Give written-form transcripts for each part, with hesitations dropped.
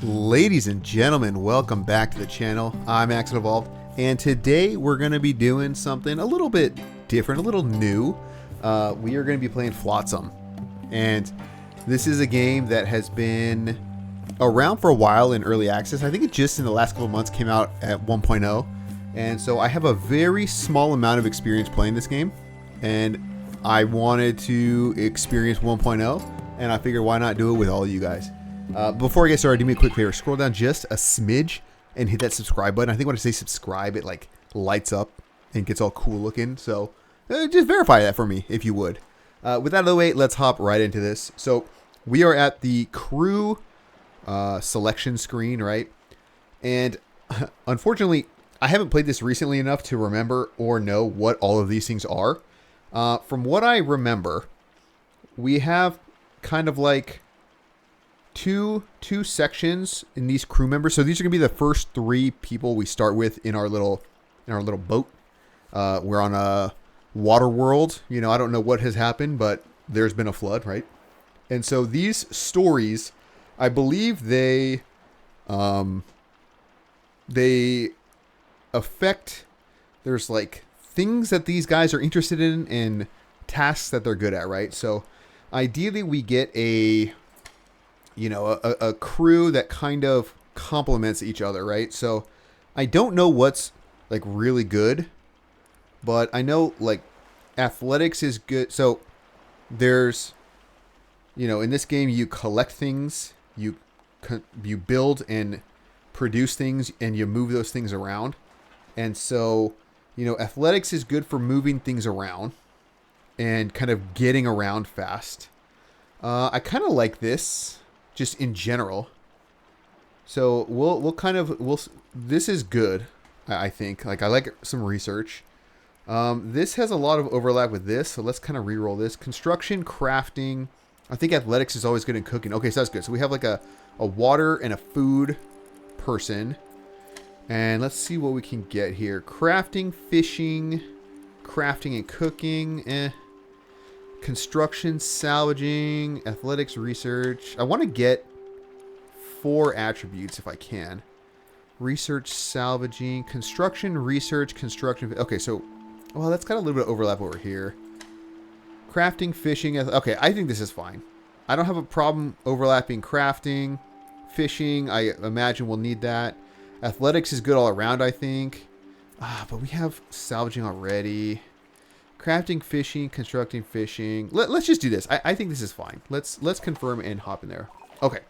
Ladies and gentlemen, welcome back to the channel. I'm AxionEvolved, and today we're going to be doing something a little bit different, a little new. We are going to be playing Flotsam, and this is a game that has been around for a while in early access. I think it just in the last couple of months came out at 1.0, and so I have a very small amount of experience playing this game, and I wanted to experience 1.0, and I figured why not do it with all of you guys. Before I get started, do me a quick favor. Scroll down just a smidge and hit that subscribe button. I think when I say subscribe, it like lights up and gets all cool looking. So just verify that for me if you would. With that out of the way, let's hop right into this. So we are at the crew selection screen, right? And unfortunately, I haven't played this recently enough to remember or know what all of these things are. From what I remember, we have kind of like two sections in these crew members. So these are gonna be the first three people we start with in our little boat. We're on a water world. You know, I don't know what has happened, but there's been a flood, right? And so these stories, I believe they affect, there's like things that these guys are interested in and tasks that they're good at, right? So ideally we get a crew that kind of complements each other, right? So I don't know what's like really good, but I know like athletics is good. So there's, in this game you collect things, you build and produce things, and you move those things around. And so, athletics is good for moving things around and kind of getting around fast. I kind of like this. Just in general. So this is good, I think. Like I like some research. This has a lot of overlap with this, so let's kind of re-roll this. Construction, crafting. I think athletics is always good in cooking. Okay, so that's good. So we have like a water and a food person. And let's see what we can get here. Crafting, fishing, crafting and cooking. Construction, salvaging, athletics, research. I want to get 4 attributes if I can. Research, salvaging, construction, research, construction. Okay, so, well, that's got a little bit of overlap over here. Crafting, fishing. Okay, I think this is fine. I don't have a problem overlapping crafting, fishing. I imagine we'll need that. Athletics is good all around, I think. But we have salvaging already. Crafting, fishing, constructing, fishing. Let's just do this. I think this is fine. Let's confirm and hop in there. Okay.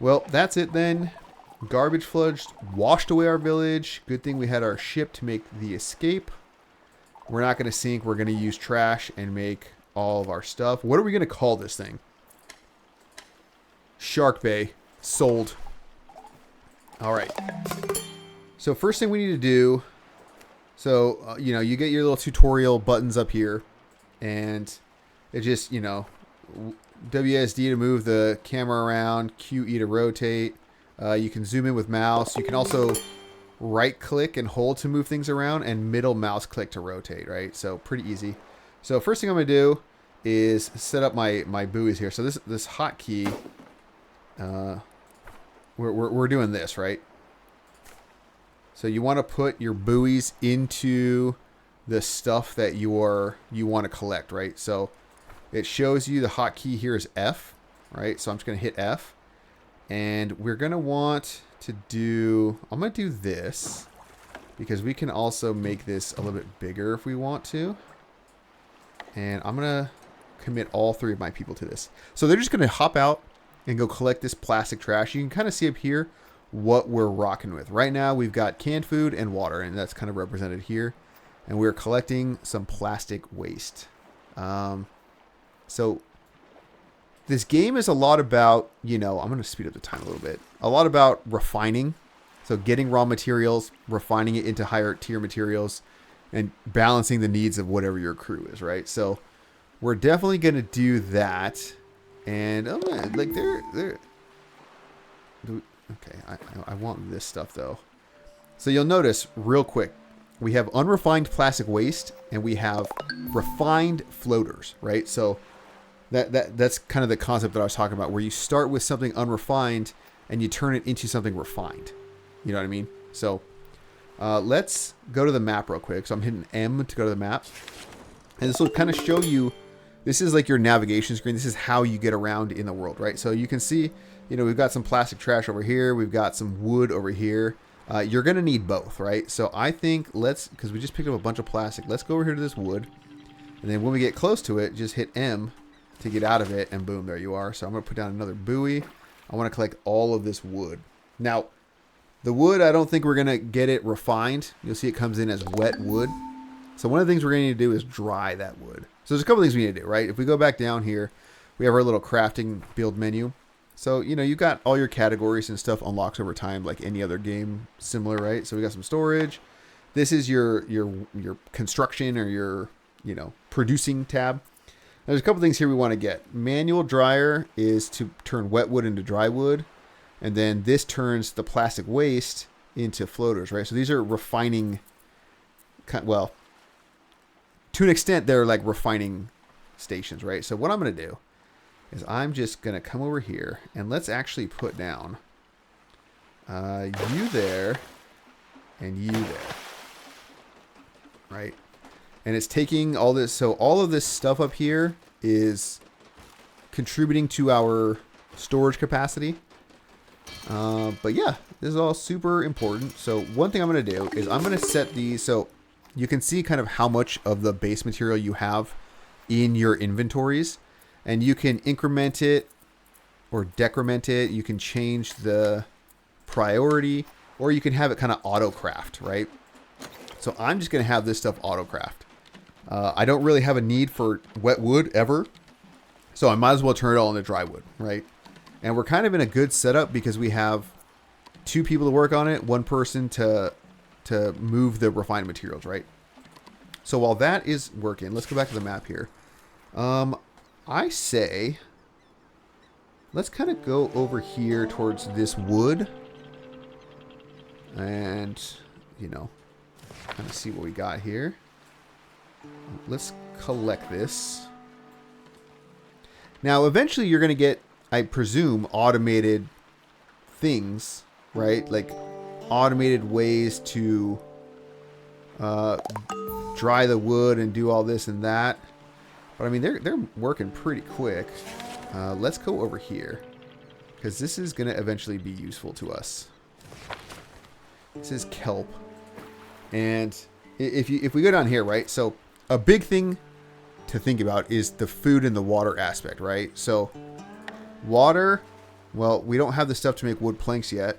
Well, that's it then. Garbage floods washed away our village. Good thing we had our ship to make the escape. We're not going to sink. We're going to use trash and make all of our stuff. What are we going to call this thing? Shark Bay. Sold. All right. So first thing we need to do... So, you get your little tutorial buttons up here, and it just, WSD to move the camera around, QE to rotate. You can zoom in with mouse. You can also right click and hold to move things around, and middle mouse click to rotate, right? So pretty easy. So first thing I'm going to do is set up my buoys here. So this hotkey, we're doing this, right? So you want to put your buoys into the stuff that you want to collect, right? So it shows you the hotkey here is F, right? So I'm just going to hit F. And we're going to want to do... I'm going to do this because we can also make this a little bit bigger if we want to. And I'm going to commit all 3 of my people to this. So they're just going to hop out and go collect this plastic trash. You can kind of see up here what we're rocking with. Right now we've got canned food and water, and that's kind of represented here. And we're collecting some plastic waste. So this game is a lot about, I'm going to speed up the time a little bit. A lot about refining. So getting raw materials, refining it into higher tier materials, and balancing the needs of whatever your crew is, right? So we're definitely going to do that. And like they're okay, I want this stuff though. So you'll notice real quick, we have unrefined plastic waste and we have refined floaters, right? So that's kind of the concept that I was talking about, where you start with something unrefined and you turn it into something refined. You know what I mean? So let's go to the map real quick. So I'm hitting M to go to the map. And this will kind of show you, this is like your navigation screen. This is how you get around in the world, right? So you can see, you know, we've got some plastic trash over here. We've got some wood over here. You're going to need both, right? So I think because we just picked up a bunch of plastic, let's go over here to this wood. And then when we get close to it, just hit M to get out of it. And boom, there you are. So I'm going to put down another buoy. I want to collect all of this wood. Now, the wood, I don't think we're going to get it refined. You'll see it comes in as wet wood. So one of the things we're going to need to do is dry that wood. So there's a couple things we need to do, right? If we go back down here, we have our little crafting build menu. So, you know, you got all your categories and stuff unlocks over time like any other game similar, right? So we got some storage. This is your construction or your, you know, producing tab. There's a couple things here we want to get. Manual dryer is to turn wet wood into dry wood. And then this turns the plastic waste into floaters, right? So these are refining, well, to an extent, they're like refining stations, right? So what I'm going to do is I'm just going to come over here and let's actually put down you there and you there, right? And it's taking all this. So all of this stuff up here is contributing to our storage capacity. But yeah, this is all super important. So one thing I'm going to do is I'm going to set these so you can see kind of how much of the base material you have in your inventories, and you can increment it or decrement it. You can change the priority, or you can have it kind of auto craft, right? So I'm just going to have this stuff auto craft. I don't really have a need for wet wood ever, so I might as well turn it all into dry wood, right? And we're kind of in a good setup because we have 2 people to work on it, 1 person to move the refined materials, right? So while that is working, let's go back to the map here. I say, let's kind of go over here towards this wood and, you know, kind of see what we got here. Let's collect this. Now, eventually you're going to get, I presume, automated things, right? Like automated ways to dry the wood and do all this and that. But I mean, they're working pretty quick. Let's go over here because this is going to eventually be useful to us. This is kelp. And if we go down here, right? So a big thing to think about is the food and the water aspect, right? So water, well, we don't have the stuff to make wood planks yet.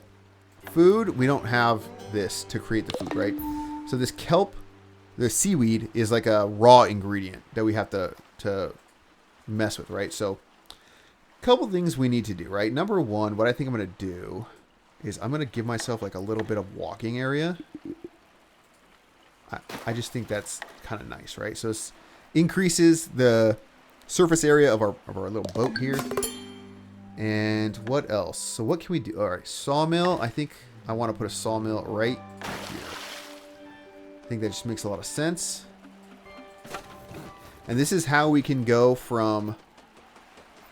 Food, we don't have this to create the food, right? So this kelp, the seaweed, is like a raw ingredient that we have to mess with, right? So a couple things we need to do, right? Number one, what I think I'm going to do is I'm going to give myself like a little bit of walking area. I just think that's kind of nice, right? So this increases the surface area of our little boat here. And what else? So what can we do? All right, sawmill. I think I want to put a sawmill right here. I think that just makes a lot of sense. And this is how we can go from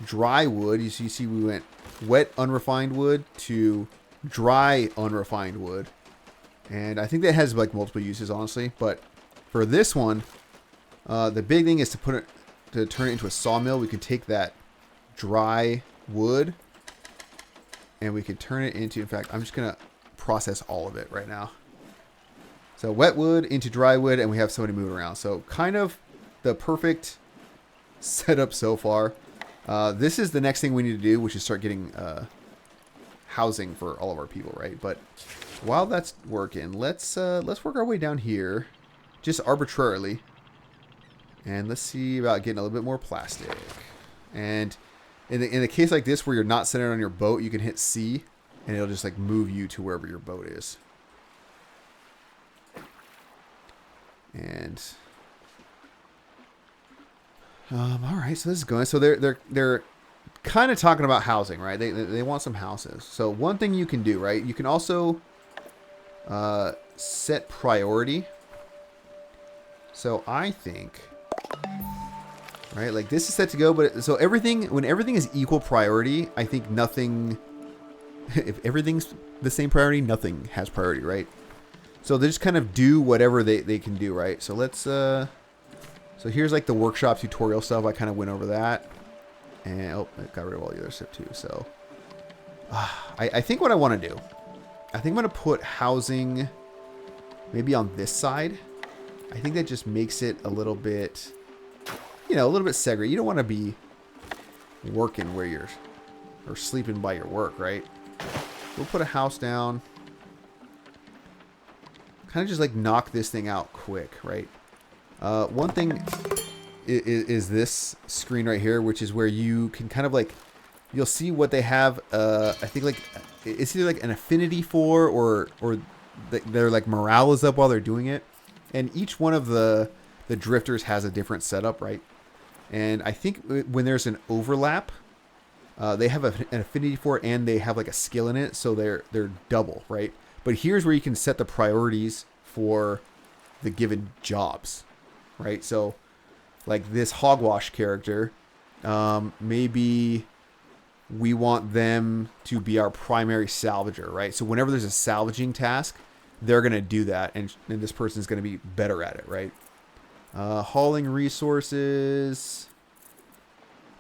dry wood. You see we went wet unrefined wood to dry unrefined wood. And I think that has like multiple uses, honestly. But for this one, the big thing is to turn it into a sawmill. We can take that dry wood and we could turn it into, in fact, I'm just going to process all of it right now. So wet wood into dry wood, and we have somebody moving around. So kind of the perfect setup so far. This is the next thing we need to do, which is start getting housing for all of our people, right? But while that's working, let's work our way down here, just arbitrarily, and let's see about getting a little bit more plastic. And in a case like this where you're not centered on your boat, you can hit C, and it'll just like move you to wherever your boat is. And all right, so this is going. So they're kind of talking about housing, right? They want some houses. So one thing you can do, right? You can also set priority. So I think, right, like this is set to go, but so when everything is equal priority, I think nothing if everything's the same priority, nothing has priority, right? So they just kind of do whatever they can do, right? So let's, so here's like the workshop tutorial stuff. I kind of went over that. And, oh, I got rid of all the other stuff too. So I think what I want to do, I think I'm going to put housing maybe on this side. I think that just makes it a little bit, you know, a little bit segregated. You don't want to be working where you're, or sleeping by your work, right? We'll put a house down. Kind of just like knock this thing out quick, right? One thing is this screen right here, which is where you can kind of like, you'll see what they have. I think like it's either like an affinity for, or they're like morale is up while they're doing it. And each one of the drifters has a different setup, right? And I think when there's an overlap, they have an affinity for it, and they have like a skill in it, so they're double, right? But here's where you can set the priorities for the given jobs, right? So like this hogwash character, maybe we want them to be our primary salvager, right? So whenever there's a salvaging task, they're going to do that, and this person's going to be better at it, right? Hauling resources,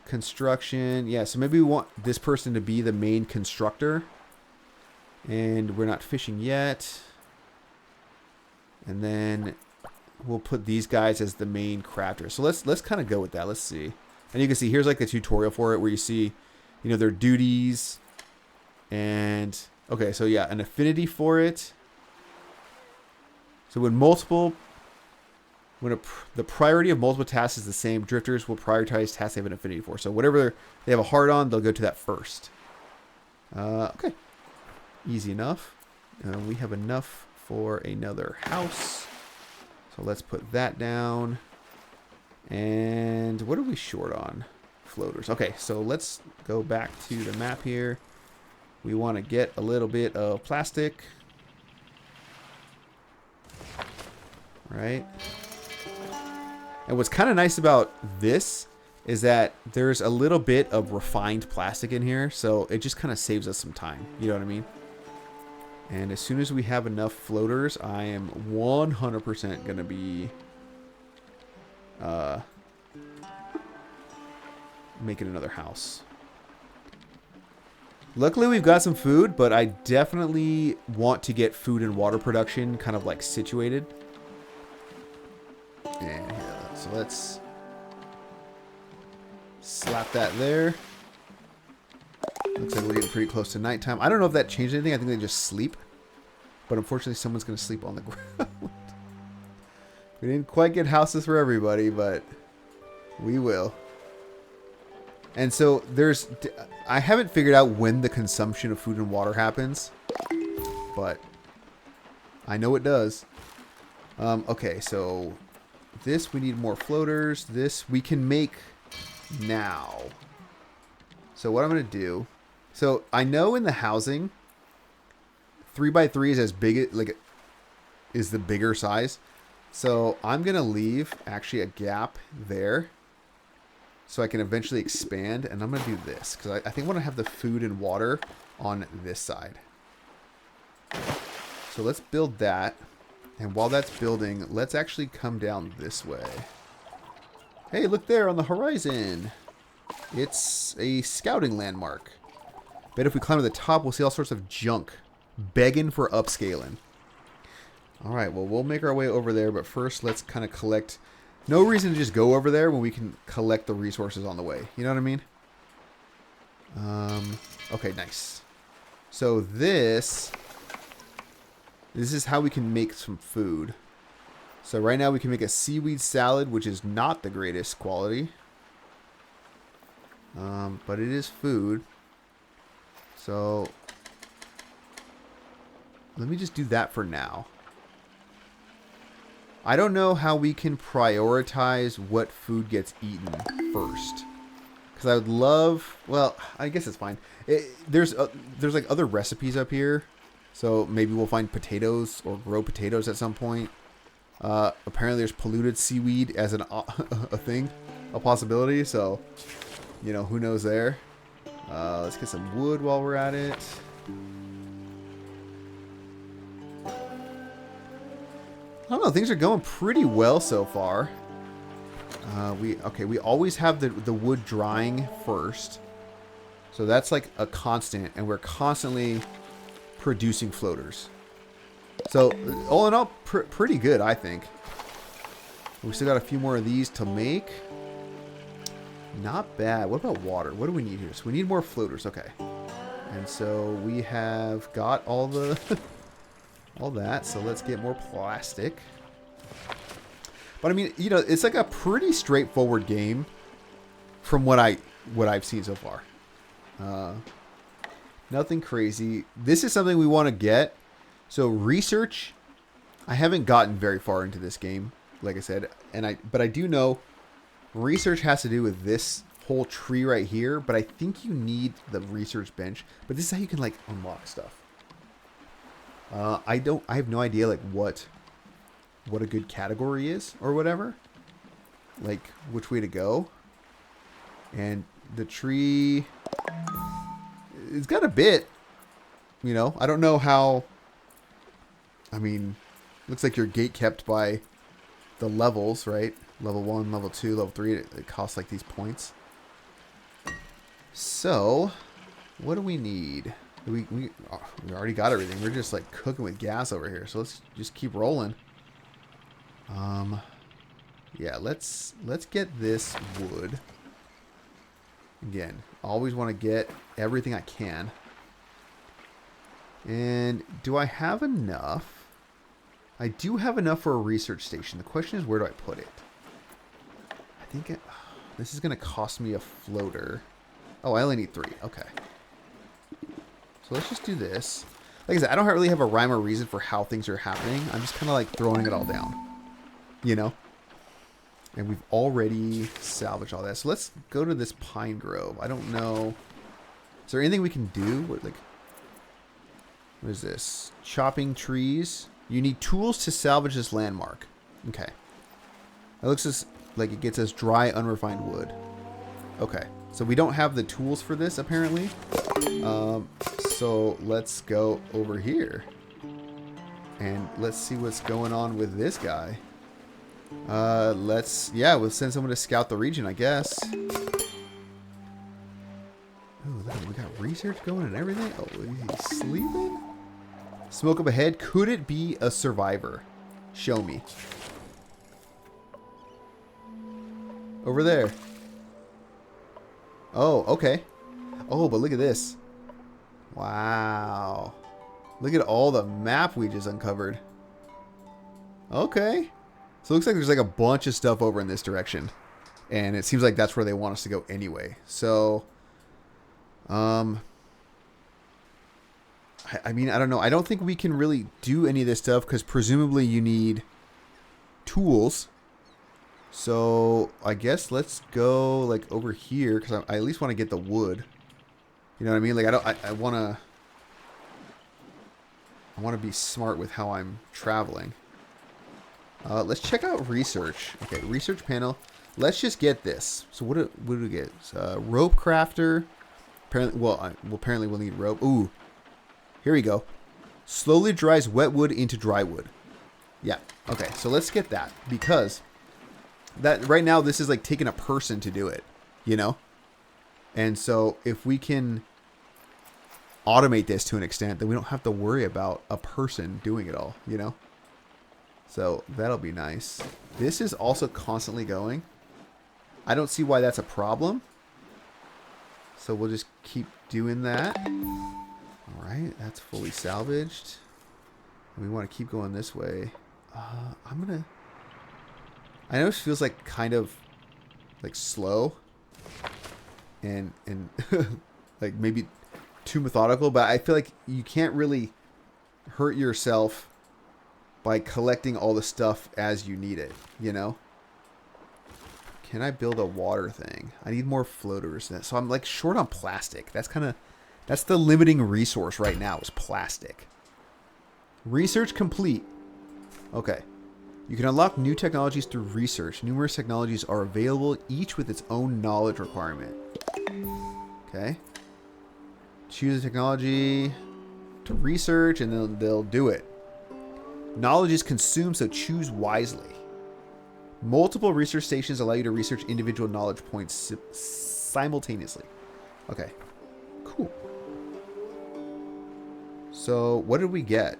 construction. Yeah, so maybe we want this person to be the main constructor, and we're not fishing yet. And then we'll put these guys as the main crafter. So let's kind of go with that. Let's see. And you can see here's like the tutorial for it, where you see, you know, their duties. And okay, so yeah, an affinity for it. So when the priority of multiple tasks is the same, drifters will prioritize tasks they have an affinity for. So whatever they have a heart on, they'll go to that first. Okay, easy enough. We have enough for another house. So let's put that down. And what are we short on? Floaters. Okay, so let's go back to the map here. We want to get a little bit of plastic. Right? And what's kind of nice about this is that there's a little bit of refined plastic in here, so it just kind of saves us some time. You know what I mean? And as soon as we have enough floaters, I am 100% going to be making another house. Luckily, we've got some food, but I definitely want to get food and water production kind of like situated. And here, so let's slap that there. Looks like we're getting pretty close to nighttime. I don't know if that changed anything. I think they just sleep. But unfortunately, someone's going to sleep on the ground. We didn't quite get houses for everybody, but we will. And so I haven't figured out when the consumption of food and water happens, but I know it does. Okay, so this, we need more floaters. This we can make now. So what I'm going to do, so I know in the housing, 3x3 is as big, like, is the bigger size. So I'm going to leave actually a gap there so I can eventually expand. And I'm going to do this because I think I want to have the food and water on this side. So let's build that. And while that's building, let's actually come down this way. Hey, look there on the horizon. It's a scouting landmark. Bet if we climb to the top, we'll see all sorts of junk begging for upscaling. Alright, well, we'll make our way over there, but first let's kind of collect. No reason to just go over there when we can collect the resources on the way. You know what I mean? Okay, nice. So this is how we can make some food. So right now we can make a seaweed salad, which is not the greatest quality. But it is food. So let me just do that for now. I don't know how we can prioritize what food gets eaten first. Because I would love, well, I guess it's fine. There's like other recipes up here. So maybe we'll find potatoes or grow potatoes at some point. Apparently there's polluted seaweed as a thing, a possibility. So, you know, who knows there. Let's get some wood while we're at it. I don't know. Things are going pretty well so far. We always have the wood drying first. So that's like a constant, and we're constantly producing floaters. So all in all, pretty good, I think. We still got a few more of these to make. Not bad. What about water? What do we need here? So we need more floaters. Okay. And so we have got all the all that. So let's get more plastic. But I mean, you know, it's like a pretty straightforward game from what I've seen so far. Nothing crazy. This is something we want to get. So research, I haven't gotten very far into this game, like I said, but I do know research has to do with this whole tree right here, but I think you need the research bench. But this is how you can like unlock stuff. I have no idea like what a good category is or whatever. Like which way to go. And the tree, it's got a bit, you know, I don't know how. I mean, looks like you're gate kept by the levels, right? Level 1, level 2, level 3. It costs like these points. So, what do we need? We already got everything. We're just like cooking with gas over here. So let's just keep rolling. Yeah, let's get this wood. Again, always want to get everything I can. And do I have enough? I do have enough for a research station. The question is, where do I put it? I think this is going to cost me a floater. Oh, I only need 3. Okay. So let's just do this. Like I said, I don't really have a rhyme or reason for how things are happening. I'm just kind of like throwing it all down. You know? And we've already salvaged all that. So let's go to this pine grove. I don't know. Is there anything we can do? What is this? Chopping trees. You need tools to salvage this landmark. Okay. It looks like it gets us dry, unrefined wood. Okay. So we don't have the tools for this, apparently. So let's go over here. And let's see what's going on with this guy. We'll send someone to scout the region, I guess. Oh, look, we got research going and everything. Oh, he's sleeping? Smoke up ahead. Could it be a survivor? Show me. Over there. Oh, okay. Oh, but look at this. Wow. Look at all the map we just uncovered. Okay. So it looks like there's like a bunch of stuff over in this direction. And it seems like that's where they want us to go anyway. So, I mean, I don't know. I don't think we can really do any of this stuff because presumably you need tools. So I guess let's go like over here because I at least want to get the wood. You know what I mean? Like I want to be smart with how I'm traveling. Let's check out research. Okay, research panel. Let's just get this. So what do we get? Rope crafter. Apparently we'll need rope. Ooh. Here we go. Slowly dries wet wood into dry wood. Yeah. Okay. So let's get that because that right now this is like taking a person to do it, you know? And so if we can automate this to an extent, then we don't have to worry about a person doing it all, you know? So that'll be nice. This is also constantly going. I don't see why that's a problem. So we'll just keep doing that. All right, that's fully salvaged. We want to keep going this way. I know it feels like kind of like slow and like maybe too methodical, but I feel like you can't really hurt yourself by collecting all the stuff as you need it, you know? Can I build a water thing? I need more floaters. So I'm like short on plastic. That's the limiting resource right now is plastic. Research complete. Okay. You can unlock new technologies through research. Numerous technologies are available, each with its own knowledge requirement. Okay. Choose a technology. to research, and then they'll do it. Knowledge is consumed, so choose wisely. Multiple research stations allow you to research individual knowledge points simultaneously. Okay, cool. So what did we get?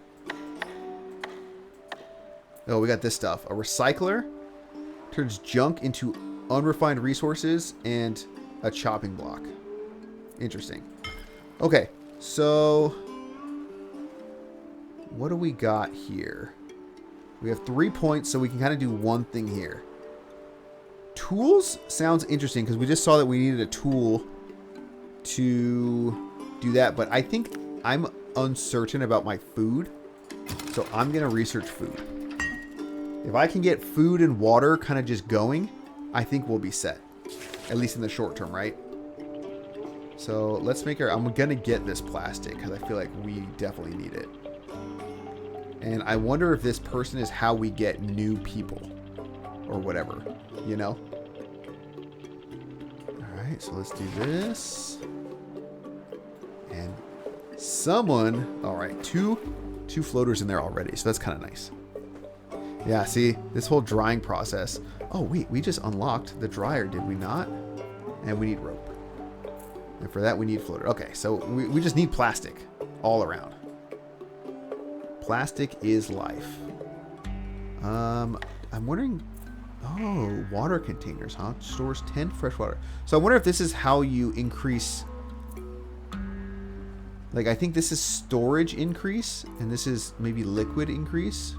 Oh, we got this stuff. A recycler turns junk into unrefined resources and a chopping block. Interesting. Okay, so what do we got here? We have 3 points, so we can kind of do one thing here. Tools sounds interesting because we just saw that we needed a tool to do that, but I think I'm uncertain about my food, so I'm going to research food. If I can get food and water kind of just going, I think we'll be set. At least in the short term, right? So let's make our... I'm going to get this plastic because I feel like we definitely need it. And I wonder if this person is how we get new people. Or whatever. You know? Alright, so let's do this. And someone... Alright, two floaters in there already. So that's kind of nice. Yeah, see? This whole drying process. Oh, wait. We just unlocked the dryer, did we not? And we need rope. And for that, we need floater. Okay, so we just need plastic all around. Plastic is life. I'm wondering... Oh, water containers, huh? Stores 10 fresh water. So I wonder if this is how you increase... Like, I think this is storage increase, and this is maybe liquid increase.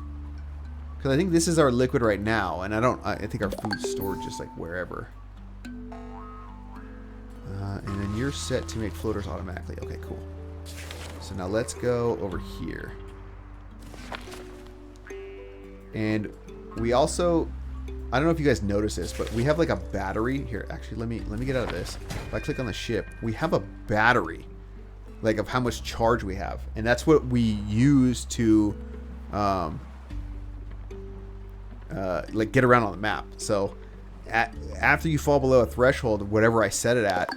Because I think this is our liquid right now, and I think our food's stored just like wherever. And then you're set to make floaters automatically. Okay, cool. So now let's go over here. And we also, I don't know if you guys noticed this, but we have like a battery here. Actually, let me get out of this. If I click on the ship, we have a battery, like of how much charge we have, and that's what we use to, like get around on the map. So after you fall below a threshold, whatever I set it at,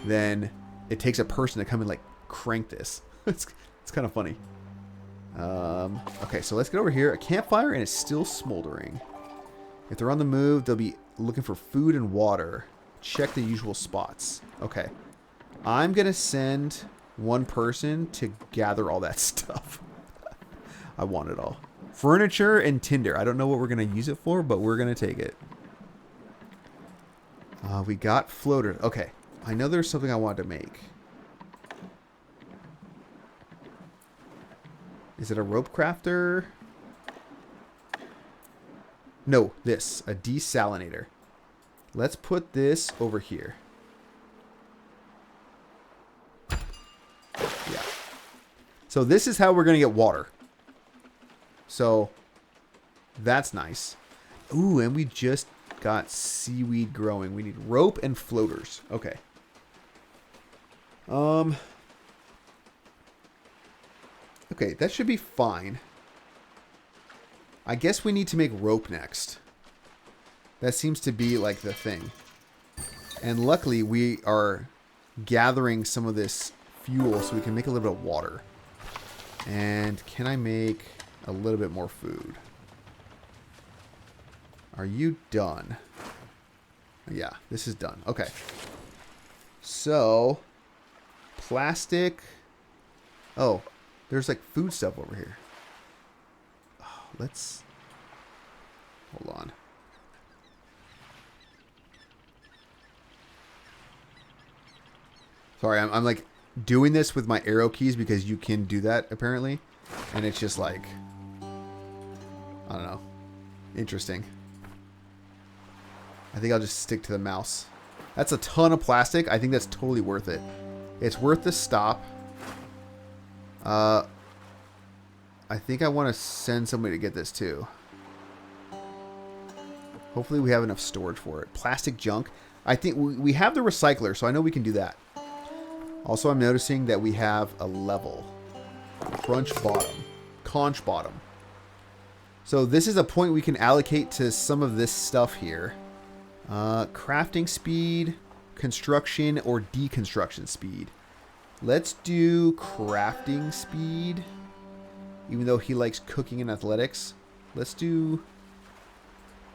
then it takes a person to come and like crank this. it's kind of funny. Okay, so let's get over here. A campfire, and it's still smoldering. If they're on the move, they'll be looking for food and water. Check the usual spots. Okay. I'm going to send one person to gather all that stuff. I want it all. Furniture and tinder. I don't know what we're going to use it for, but we're going to take it. We got floaters. Okay. I know there's something I wanted to make. Is it a rope crafter? No, this. A desalinator. Let's put this over here. Yeah. So this is how we're going to get water. So that's nice. Ooh, and we just got seaweed growing. We need rope and floaters. Okay. Okay, that should be fine. I guess we need to make rope next. That seems to be like the thing. And luckily we are gathering some of this fuel so we can make a little bit of water. And can I make a little bit more food? Are you done? Yeah, this is done. Okay. So, plastic. Oh, there's like food stuff over here. Oh, let's... Hold on. Sorry, I'm like doing this with my arrow keys because you can do that apparently. And it's just like... I don't know. Interesting. I think I'll just stick to the mouse. That's a ton of plastic. I think that's totally worth it. It's worth the stop. I think I want to send somebody to get this too. Hopefully we have enough storage for it. Plastic junk. I think we have the recycler, so I know we can do that. Also, I'm noticing that we have a level. Crunch bottom. Conch bottom. So this is a point we can allocate to some of this stuff here. Crafting speed, construction, or deconstruction speed. Let's do crafting speed. Even though he likes cooking and athletics. Let's do...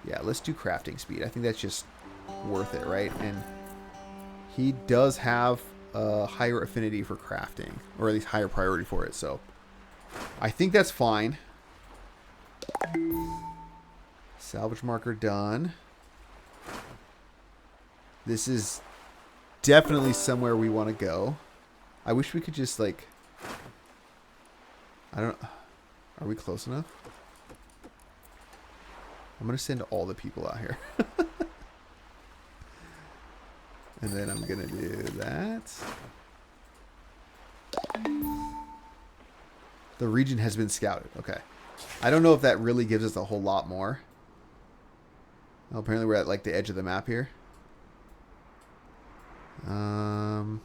Yeah, let's do crafting speed. I think that's just worth it, right? And he does have a higher affinity for crafting. Or at least higher priority for it, so... I think that's fine. Salvage marker done. This is definitely somewhere we want to go. I wish we could just, like... I don't... Are we close enough? I'm going to send all the people out here. And then I'm going to do that. The region has been scouted. Okay. I don't know if that really gives us a whole lot more. Oh, apparently we're at, like, the edge of the map here. I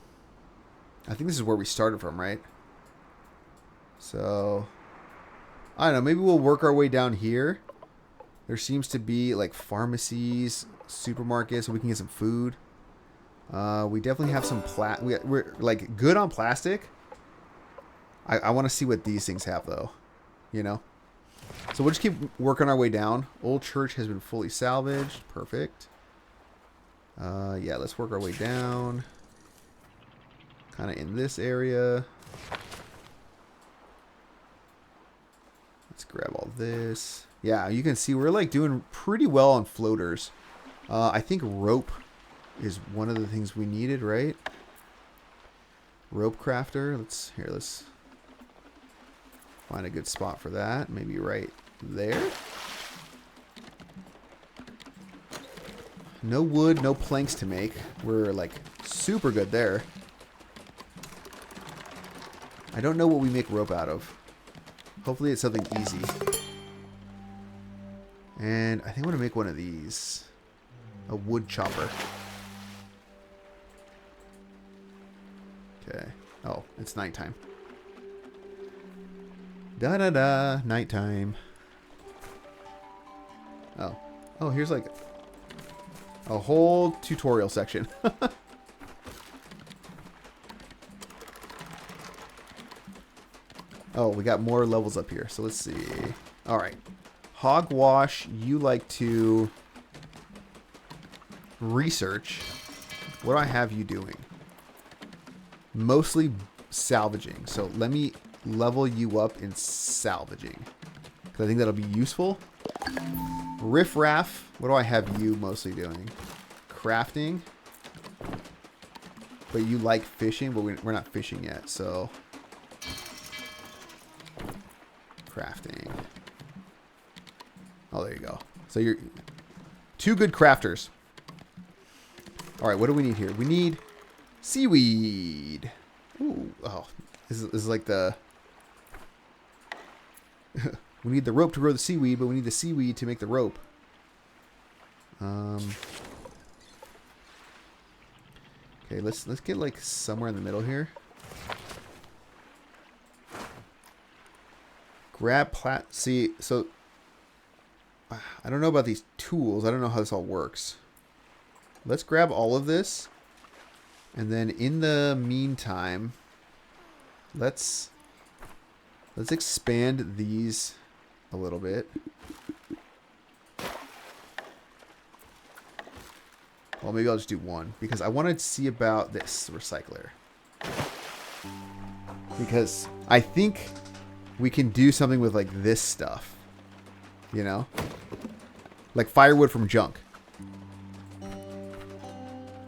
think this is where we started from, right? So... I don't know. Maybe we'll work our way down here. There seems to be like pharmacies, supermarkets, so we can get some food. We definitely have some we're like good on plastic. I want to see what these things have though, you know. So we'll just keep working our way down. Old church has been fully salvaged. Perfect. Yeah, let's work our way down. Kind of in this area. Let's grab all this. Yeah, you can see we're like doing pretty well on floaters. I think rope is one of the things we needed, right? Rope crafter. Let's find a good spot for that. Maybe right there. No wood, no planks to make. We're like super good there. I don't know what we make rope out of. Hopefully it's something easy. And I think I'm going to make one of these. A wood chopper. Okay. Oh, it's nighttime. Da-da-da. Nighttime. Oh. Oh, here's like a whole tutorial section. Oh, we got more levels up here. So let's see. All right. Hogwash, you like to research. What do I have you doing? Mostly salvaging. So let me level you up in salvaging, because I think that'll be useful. Riff Raff, what do I have you mostly doing? Crafting. But you like fishing, but we're not fishing yet, so... Crafting. Oh, there you go. So you're two good crafters. All right, what do we need here? We need seaweed. Ooh, oh, this is like the... We need the rope to grow the seaweed, but we need the seaweed to make the rope. Okay, let's get like somewhere in the middle here. Grab see, so I don't know about these tools. I don't know how this all works. Let's grab all of this, and then in the meantime, let's expand these a little bit. Well, maybe I'll just do one, because I want to see about this recycler. Because I think we can do something with like this stuff, you know, like firewood from junk.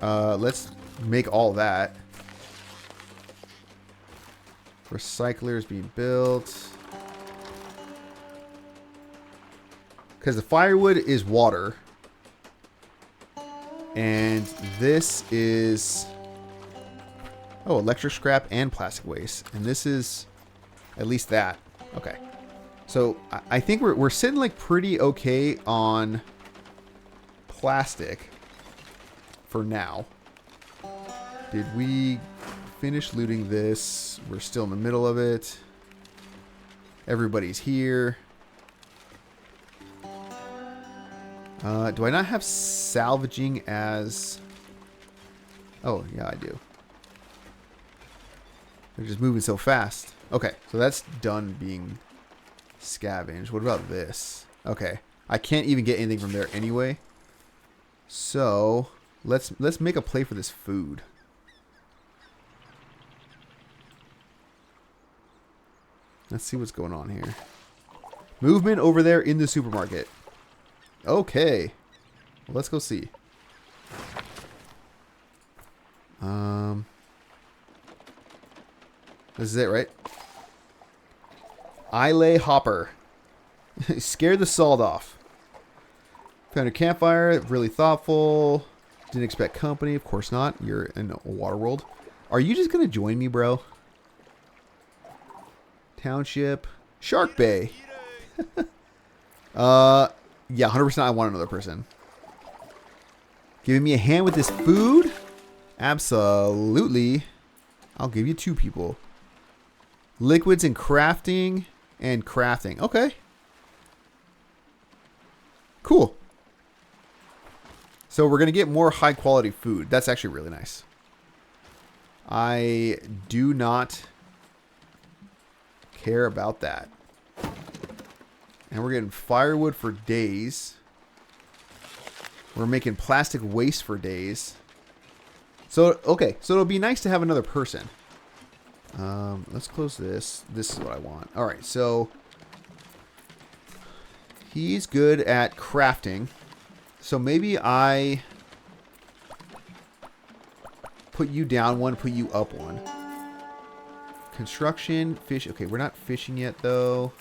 Let's make all that. Recycler is being built. Because the firewood is water. And this is... Oh, electric scrap and plastic waste. And this is at least that. Okay. So I think we're sitting like pretty okay on plastic for now. Did we finish looting this? We're still in the middle of it. Everybody's here. Do I not have salvaging as... Oh, yeah, I do. They're just moving so fast. Okay, so that's done being scavenged. What about this? Okay, I can't even get anything from there anyway. So let's make a play for this food. Let's see what's going on here. Movement over there in the supermarket. Okay, well, let's go see. This is it, right? Islay Hopper. Scared the salt off. Found a campfire. Really thoughtful. Didn't expect company. Of course not. You're in a water world. Are you just going to join me, bro? Township. Shark Bay. Yeah, 100% I want another person. Giving me a hand with this food? Absolutely. I'll give you 2 people. Liquids and crafting. Okay. Cool. So we're going to get more high quality food. That's actually really nice. I do not care about that. And we're getting firewood for days. We're making plastic waste for days. So, okay. So it'll be nice to have another person. Let's close this. This is what I want. All right. So he's good at crafting. So maybe I put you down 1, put you up 1. Construction, fish. Okay, we're not fishing yet, though.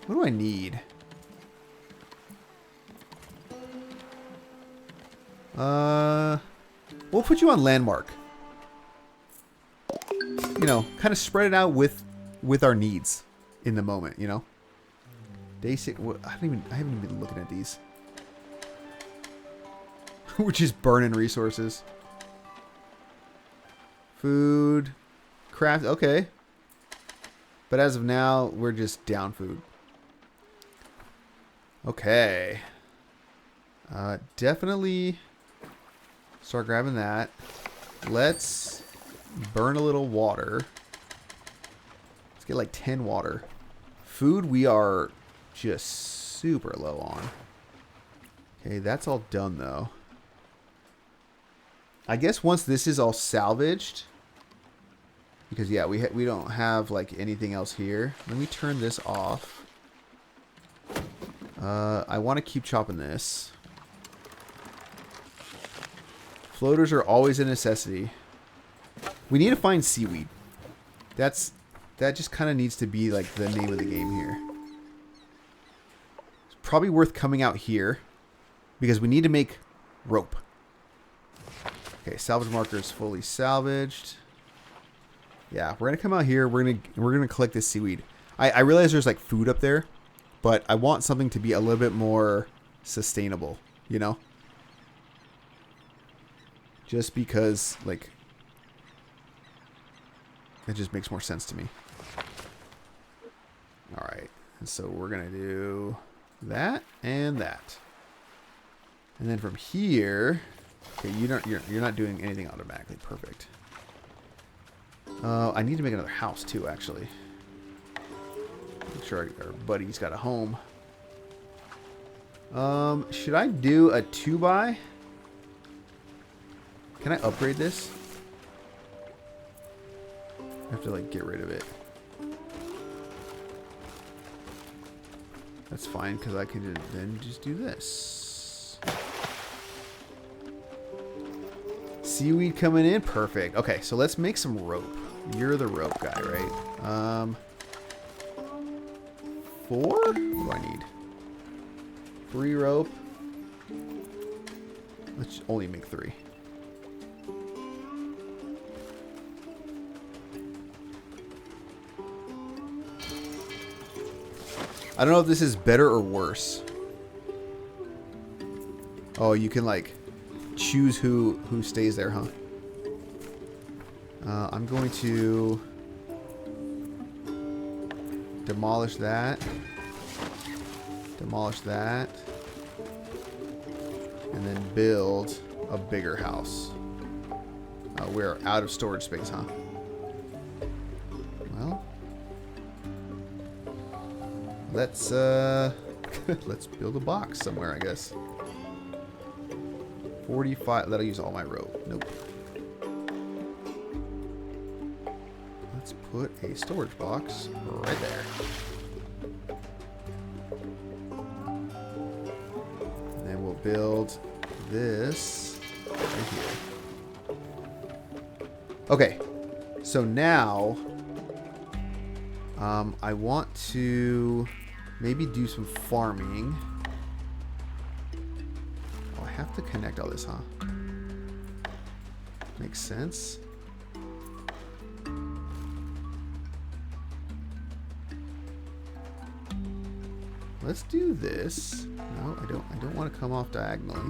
What do I need? We'll put you on landmark. You know, kind of spread it out with our needs in the moment, you know. Day 6. I haven't even been looking at these. We're just burning resources. Food, craft. Okay. But as of now, we're just down food. Okay. Definitely start grabbing that. Let's burn a little water. Let's get like 10 water. Food we are just super low on. Okay, that's all done though. I guess once this is all salvaged, because yeah, we don't have like anything else here. Let me turn this off. I want to keep chopping this. Floaters are always a necessity. We need to find seaweed. That just kind of needs to be like the name of the game here. It's probably worth coming out here because we need to make rope. Okay, salvage marker is fully salvaged. Yeah, we're gonna come out here. We're gonna collect this seaweed. I realize there's like food up there, but I want something to be a little bit more sustainable. You know, just because like it just makes more sense to me. All right, and so we're gonna do that and that, and then from here. Okay, you're not doing anything automatically. Perfect. I need to make another house too, actually. Make sure our buddy's got a home. Should I do a 2x? Can I upgrade this? I have to like get rid of it. That's fine because I can then just do this. Seaweed coming in. Perfect. Okay, so let's make some rope. You're the rope guy, right? 4? What do I need? 3 rope. Let's only make 3. I don't know if this is better or worse. Oh, you can like choose who stays there, huh? I'm going to demolish that, and then build a bigger house. We're out of storage space, huh? Well, let's let's build a box somewhere, I guess. 45. That'll use all my rope. Nope. Let's put a storage box right there. And then we'll build this right here. Okay. So now I want to maybe do some farming. Oh, I have to connect all this, huh? Makes sense. Let's do this. No, I don't want to come off diagonally.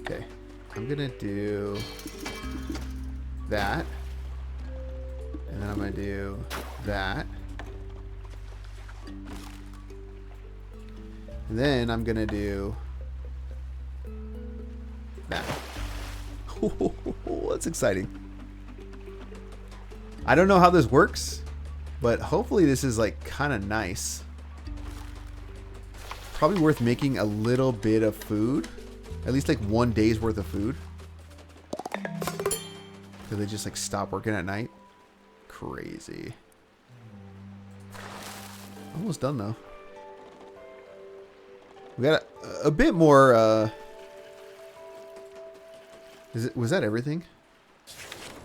Okay. I'm gonna do that. And then I'm gonna do that. And then I'm gonna do that. That's exciting. I don't know how this works, but hopefully this is like kind of nice. Probably worth making a little bit of food. At least like 1 day's worth of food. Do they just like stop working at night? Crazy. Almost done though. We got a bit more. Was that everything?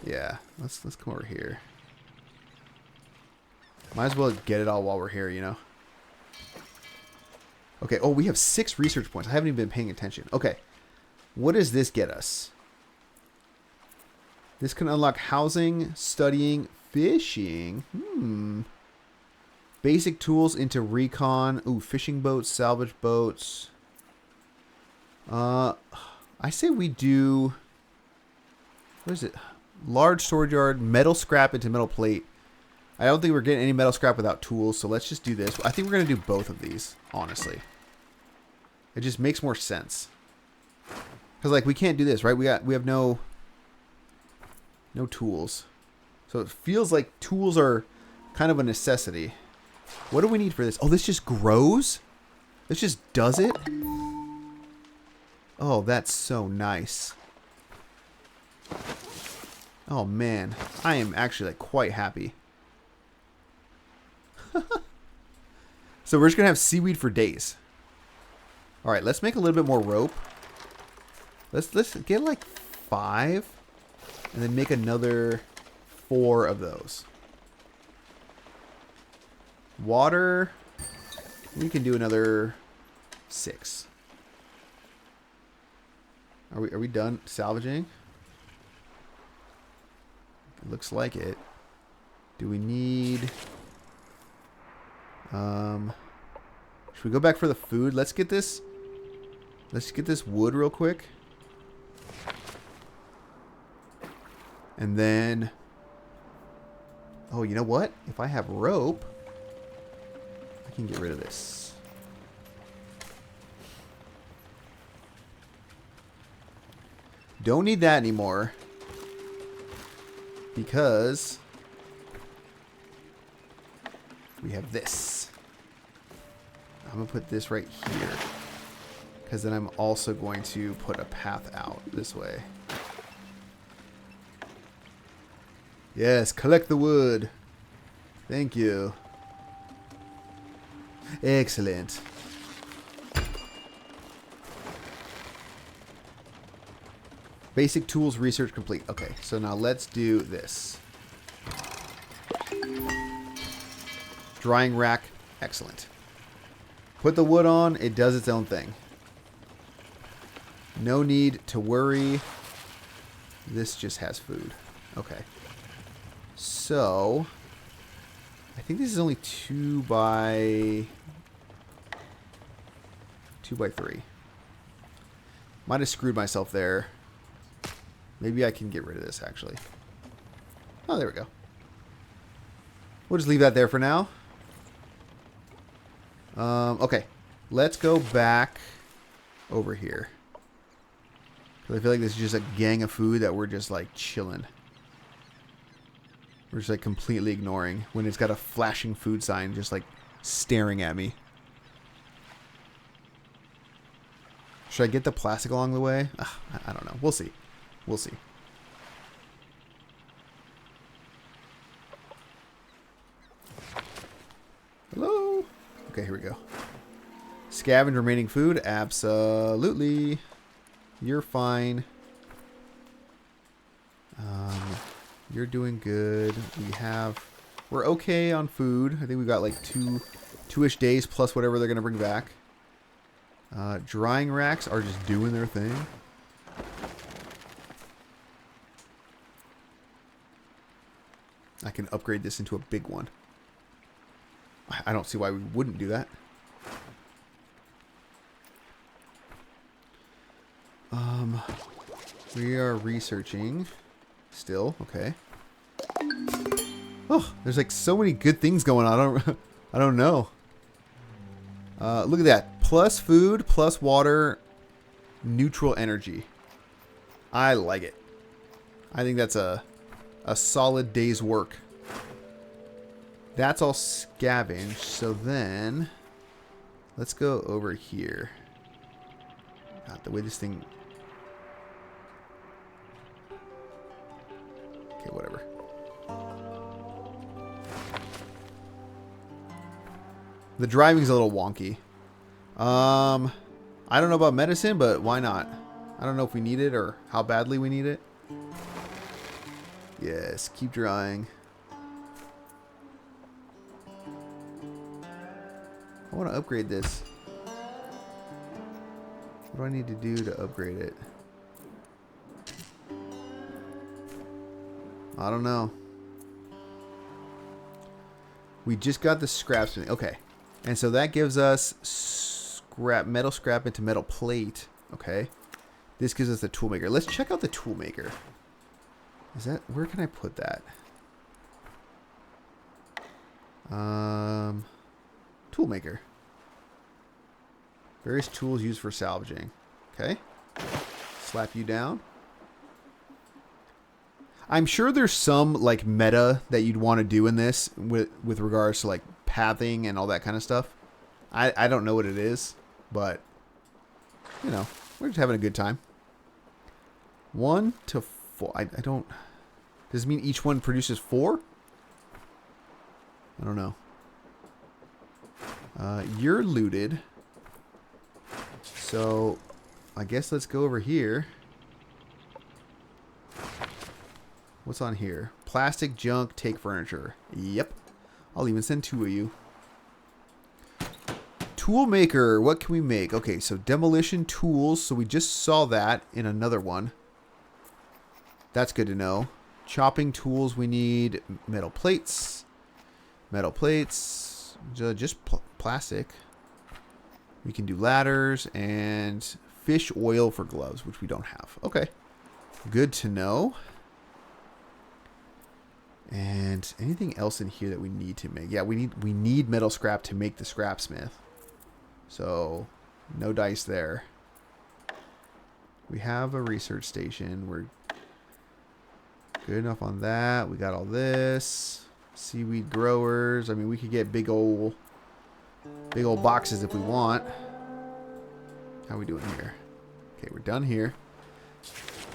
Yeah. Let's come over here. Might as well get it all while we're here, you know. Okay. Oh, we have 6 research points. I haven't even been paying attention. Okay. What does this get us? This can unlock housing, studying, fishing. Basic tools into recon. Ooh, fishing boats, salvage boats. I say we do... What is it? Large storage yard, metal scrap into metal plate. I don't think we're getting any metal scrap without tools, so let's just do this. I think we're going to do both of these, honestly. It just makes more sense. Because, like, we can't do this, right? We have no tools. So it feels like tools are kind of a necessity. What do we need for this? Oh, this just grows? This just does it? Oh, that's so nice. Oh, man. I am actually, like, quite happy. So we're just going to have seaweed for days. All right, let's make a little bit more rope. Let's get like 5 and then make another 4 of those. Water, we can do another 6. Are we done salvaging? It looks like it. Do we need should we go back for the food? Let's get this wood real quick. And then, oh, you know what? If I have rope, I can get rid of this. Don't need that anymore. Because we have this. I'm going to put this right here. Because then I'm also going to put a path out this way. Yes, collect the wood. Thank you. Excellent. Basic tools research complete. Okay, so now let's do this. Drying rack. Excellent. Put the wood on. It does its own thing. No need to worry. This just has food. Okay. So, I think this is only 2 by 3. Might have screwed myself there. Maybe I can get rid of this, actually. Oh, there we go. We'll just leave that there for now. Okay. Let's go back over here. 'Cause I feel like this is just a gang of food that we're just like chilling. We're just like completely ignoring when it's got a flashing food sign just like staring at me. Should I get the plastic along the way? Ugh, I don't know. We'll see. We'll see. Hello? Okay, here we go. Scavenge remaining food? Absolutely. You're fine. You're doing good. We're okay on food. I think we've got like two-ish days plus whatever they're going to bring back. Drying racks are just doing their thing. I can upgrade this into a big one. I don't see why we wouldn't do that. We are researching still. Okay. Oh, there's like so many good things going on. I don't know. Look at that. Plus food, plus water, neutral energy. I like it. I think that's a solid day's work. That's all scavenged. So then let's go over here. God, the way this thing... Okay, whatever. The driving's a little wonky. I don't know about medicine, but why not? I don't know if we need it or how badly we need it. Yes, keep drying. I want to upgrade this. What do I need to do to upgrade it? I don't know. We just got the scraps. Okay. And so that gives us metal scrap into metal plate. Okay. This gives us the tool maker. Let's check out the tool maker. Where can I put that? Tool maker. Various tools used for salvaging. Okay. Slap you down. I'm sure there's some like meta that you'd want to do in this with regards to like pathing and all that kind of stuff. I don't know what it is, but you know, we're just having a good time. 1 to 4. I don't. Does it mean each one produces 4? I don't know. You're looted. So I guess let's go over here. What's on here? Plastic, junk, take furniture. Yep. I'll even send 2 of you. Tool maker. What can we make? Okay, so demolition tools. So we just saw that in another one. That's good to know. Chopping tools. We need metal plates. Metal plates. Just plastic. We can do ladders and fish oil for gloves, which we don't have. Okay. Good to know. And anything else in here that we need to make? Yeah, we need metal scrap to make the scrapsmith. So no dice there. We have a research station. We're good enough on that. We got all this. Seaweed growers. I mean, we could get big old boxes if we want. How are we doing here? Okay, we're done here.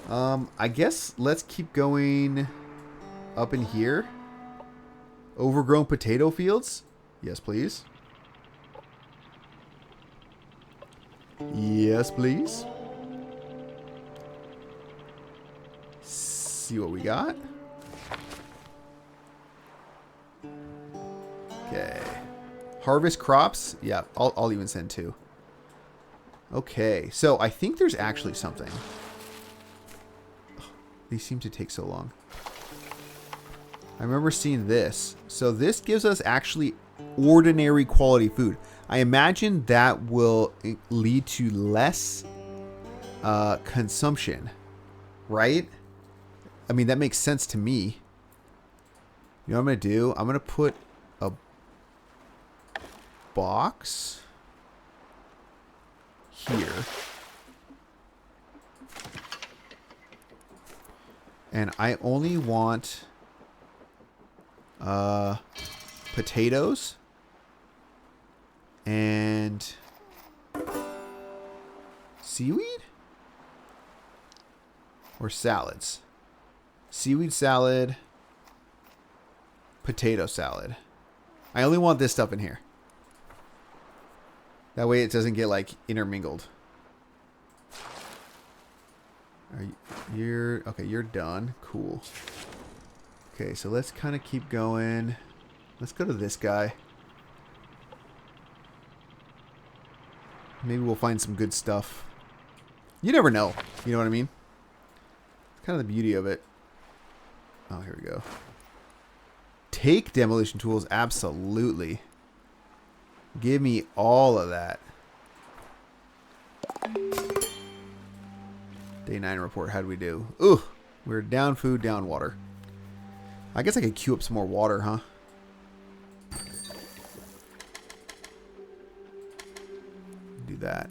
I guess let's keep going up in here. Overgrown potato fields? Yes, please. Yes, please. See what we got. Okay. Harvest crops. Yeah, I'll even send 2. Okay, so I think there's actually something. Ugh, these seem to take so long. I remember seeing this. So this gives us actually ordinary quality food. I imagine that will lead to less consumption, right? I mean, that makes sense to me. You know what I'm going to do? I'm going to put a box here. And I only want potatoes and seaweed? Or salads? Seaweed salad, potato salad. I only want this stuff in here. That way it doesn't get like intermingled. You're okay, you're done. Cool. Okay, so let's kind of keep going. Let's go to this guy. Maybe we'll find some good stuff. You never know. You know what I mean? It's kind of the beauty of it. Oh, here we go. Take demolition tools. Absolutely. Give me all of that. Day 9 report. How'd we do? Ooh, we're down food, down water. I guess I could queue up some more water, huh? Do that.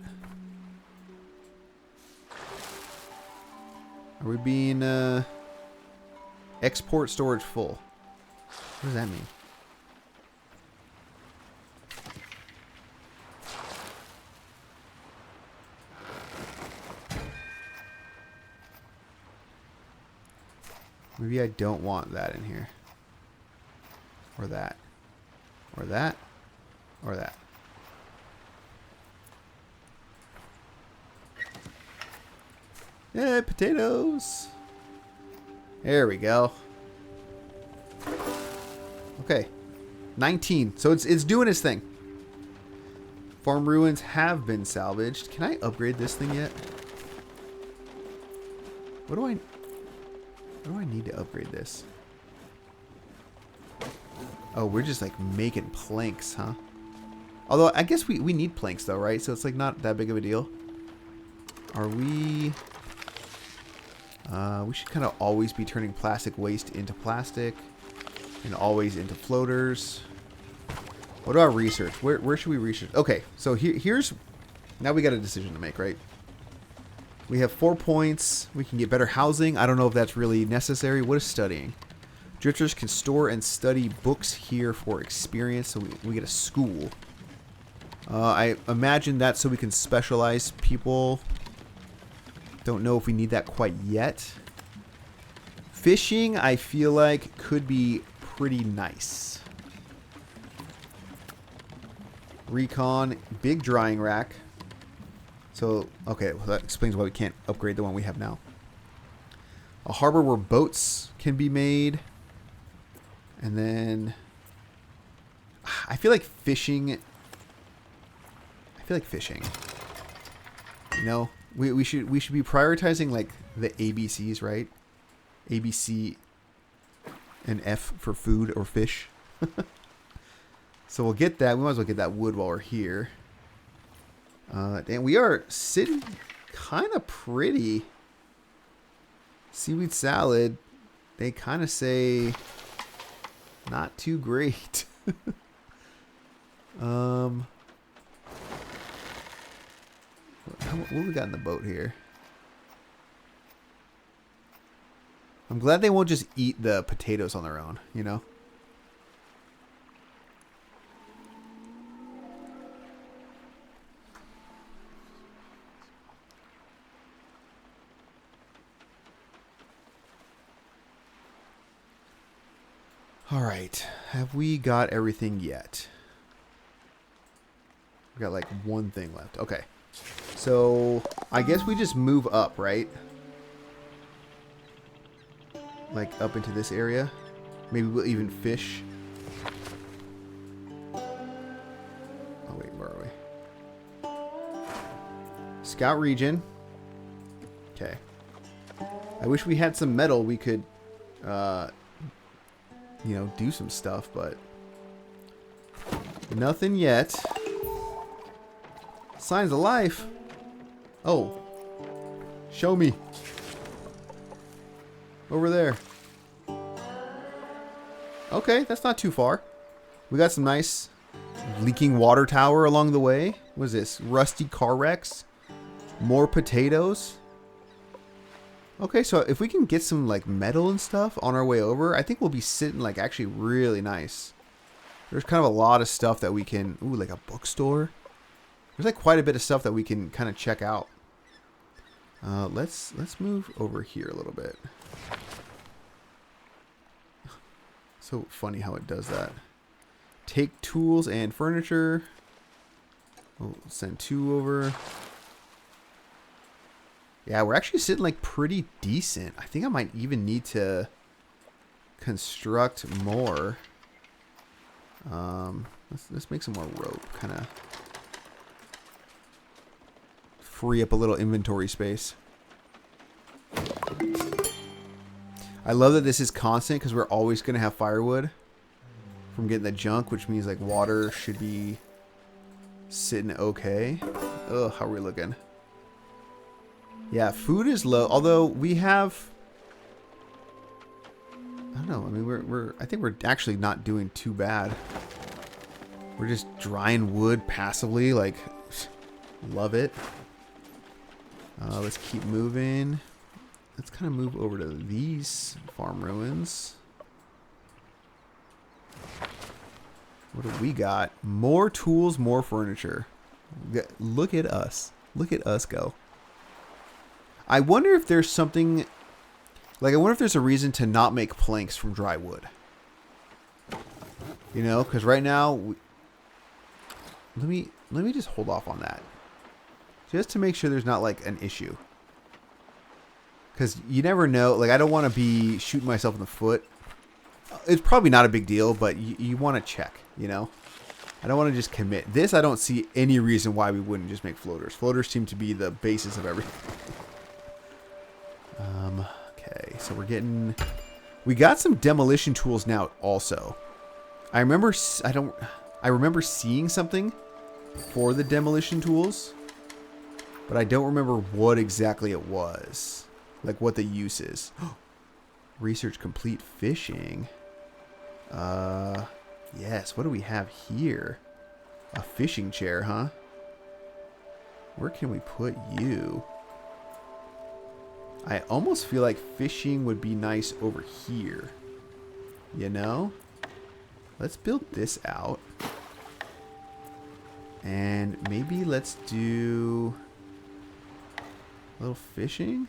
Are we being export storage full? What does that mean? Maybe I don't want that in here. Or that. Or that. Or that. Yeah, potatoes. There we go. Okay. 19. So it's doing its thing. Farm ruins have been salvaged. Can I upgrade this thing yet? What do I need to upgrade this? Oh, we're just like making planks, huh? Although I guess we need planks though, right? So it's like not that big of a deal. Are we... we should kind of always be turning plastic waste into plastic. And always into floaters. What about research? Where should we research? Okay, so here's... Now we got a decision to make, right? We have 4 points. We can get better housing. I don't know if that's really necessary. What is studying? Drifters can store and study books here for experience. So we get a school. I imagine that's so we can specialize people. Don't know if we need that quite yet. Fishing, I feel like, could be pretty nice. Recon, big drying rack. So, okay, well that explains why we can't upgrade the one we have now. A harbor where boats can be made. And then... I feel like fishing... You know, we should be prioritizing like the ABCs, right? ABC and F for food or fish. So we'll get that. We might as well get that wood while we're here. And we are sitting kind of pretty. Seaweed salad. They kind of say not too great. What we got in the boat here? I'm glad they won't just eat the potatoes on their own, you know? All right. Have we got everything yet? We got like one thing left. Okay. So, I guess we just move up, right? Like up into this area. Maybe we'll even fish. Oh wait, where are we? Scout region. Okay. I wish we had some metal we could, you know, do some stuff, but nothing yet. Signs of life. Oh. Show me. Over there. Okay, that's not too far. We got some nice Leaking water tower along the way. What is this? Rusty car wrecks. More potatoes. Okay, so if we can get some like metal and stuff on our way over, I think we'll be sitting like actually really nice. There's kind of a lot of stuff that we can... Ooh, like a bookstore. There's like quite a bit of stuff that we can kind of check out. Let's move over here a little bit. So funny how it does that. Take tools and furniture. We'll send 2 over. Yeah, we're actually sitting like pretty decent. I think I might even need to construct more. Let's make some more rope. Kind of free up a little inventory space. I love that this is constant because we're always going to have firewood from getting the junk, which means like water should be sitting okay. Ugh, how are we looking? Yeah, food is low, although we have... I don't know. I mean, I think we're actually not doing too bad. We're just drying wood passively, like, love it. Let's keep moving. Let's kind of move over to these farm ruins. What do we got? More tools, more furniture. Look at us. Look at us go. I wonder if there's something... Like, I wonder if there's a reason to not make planks from dry wood. You know, because right now... Let me just hold off on that. Just to make sure there's not, like, an issue. Because you never know. Like, I don't want to be shooting myself in the foot. It's probably not a big deal, but you want to check, you know? I don't want to just commit. This, I don't see any reason why we wouldn't just make floaters. Floaters seem to be the basis of everything. Okay, so we got some demolition tools now also. I remember seeing something for the demolition tools, but I don't remember what exactly it was. Like what the use is. Research complete fishing. Yes, what do we have here? A fishing chair, huh? Where can we put you? I almost feel like fishing would be nice over here. You know? Let's build this out. And maybe let's do a little fishing.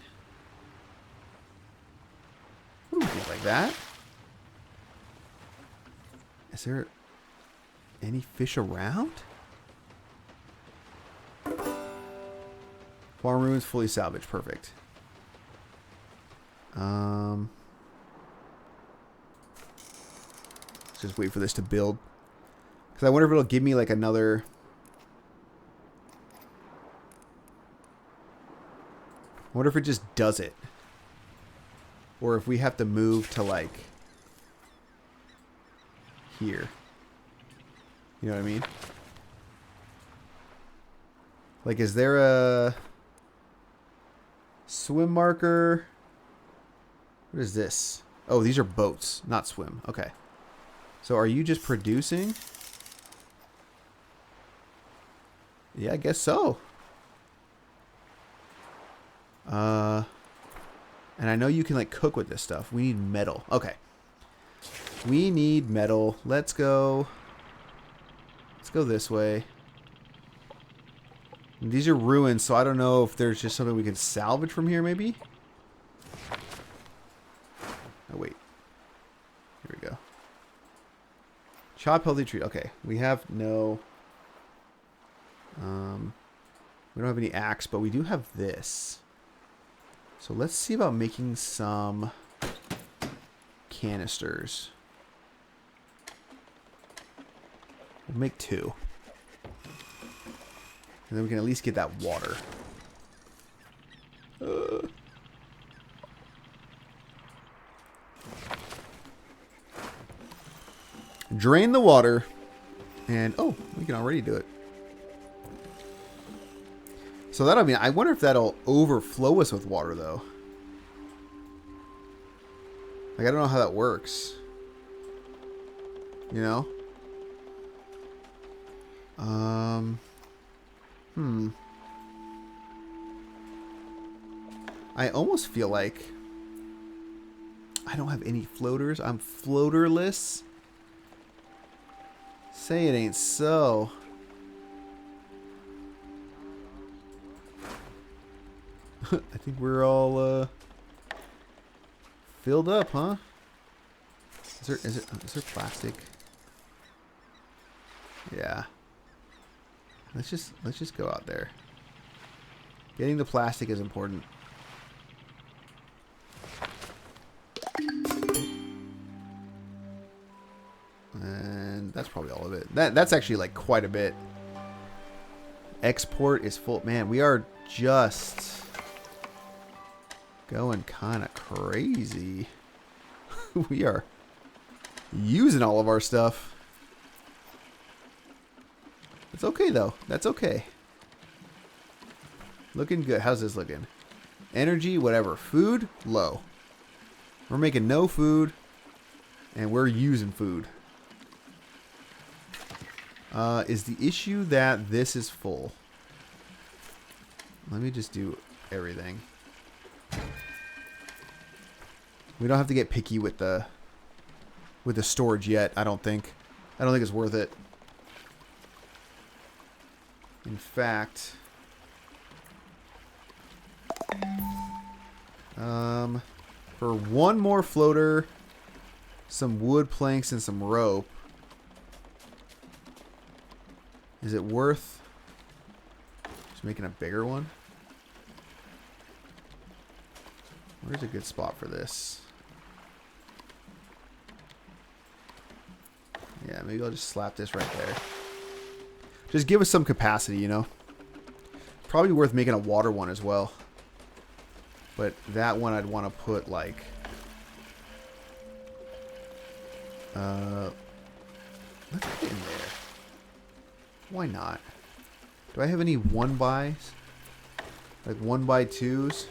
What do we think like that? Is there any fish around? Farm ruins fully salvaged. Perfect. Let's just wait for this to build. Because I wonder if it'll give me like another... I wonder if it just does it. Or if we have to move to like... here. You know what I mean? Like, is there a... swim marker? What is this? Oh, these are boats, not swim. Okay. So are you just producing? Yeah, I guess so. And I know you can like cook with this stuff. We need metal. Okay. We need metal. Let's go. Let's go this way. And these are ruins, so I don't know if there's just something we can salvage from here, maybe? Oh, wait. Here we go. Chop healthy tree. Okay. We have no... we don't have any axe, but we do have this. So let's see about making some canisters. We'll make 2. And then we can at least get that water. Drain the water. And, oh, we can already do it. So that'll mean, I wonder if that'll overflow us with water, though. Like, I don't know how that works. You know? Hmm. I almost feel like I don't have any floaters. I'm floaterless. Say it ain't so. I think we're all filled up, huh? Is there plastic? Yeah. Let's just go out there. Getting the plastic is important. And that's probably all of it. That's actually like quite a bit. Export is full. Man, we are just going kind of crazy. We are using all of our stuff. It's okay though. That's okay. Looking good. How's this looking? Energy, whatever. Food, low. We're making no food, and we're using food. Is the issue that this is full? Let me just do everything. We don't have to get picky with the storage yet, I don't think. I don't think it's worth it. In fact, for one more floater, some wood planks and some rope, is it worth just making a bigger one? Where's a good spot for this? Yeah, maybe I'll just slap this right there. Just give us some capacity, you know? Probably worth making a water one as well. But that one I'd want to put like... let's put it in there. Why not? Do I have any 1x? Like 1x2s?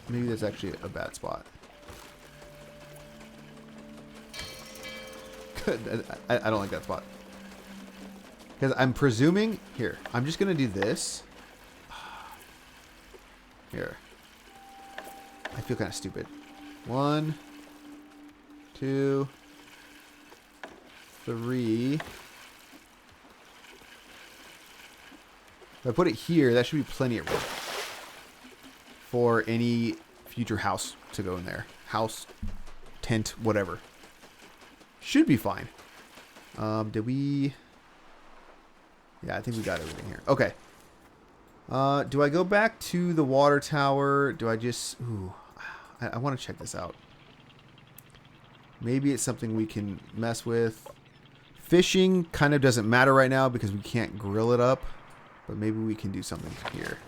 Maybe that's actually a bad spot. I don't like that spot. Because I'm presuming... Here, I'm just going to do this. Here. I feel kind of stupid. 1, 2, 3. If I put it here, that should be plenty of room for any future house to go in there. House, tent, whatever. Should be fine. Did we... Yeah, I think we got everything here. Okay. Do I go back to the water tower? Do I just... Ooh, I want to check this out. Maybe it's something we can mess with. Fishing kind of doesn't matter right now because we can't grill it up. But maybe we can do something here.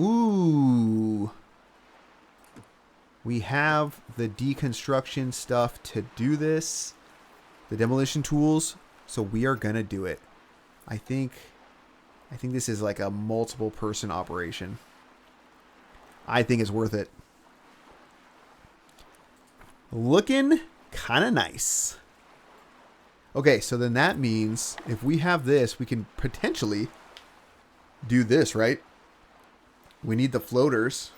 Ooh. We have the deconstruction stuff to do this. The demolition tools. So we are going to do it. I think this is like a multiple person operation. I think it's worth it. Looking kind of nice. Okay, so then that means if we have this, we can potentially do this, right? We need the floaters.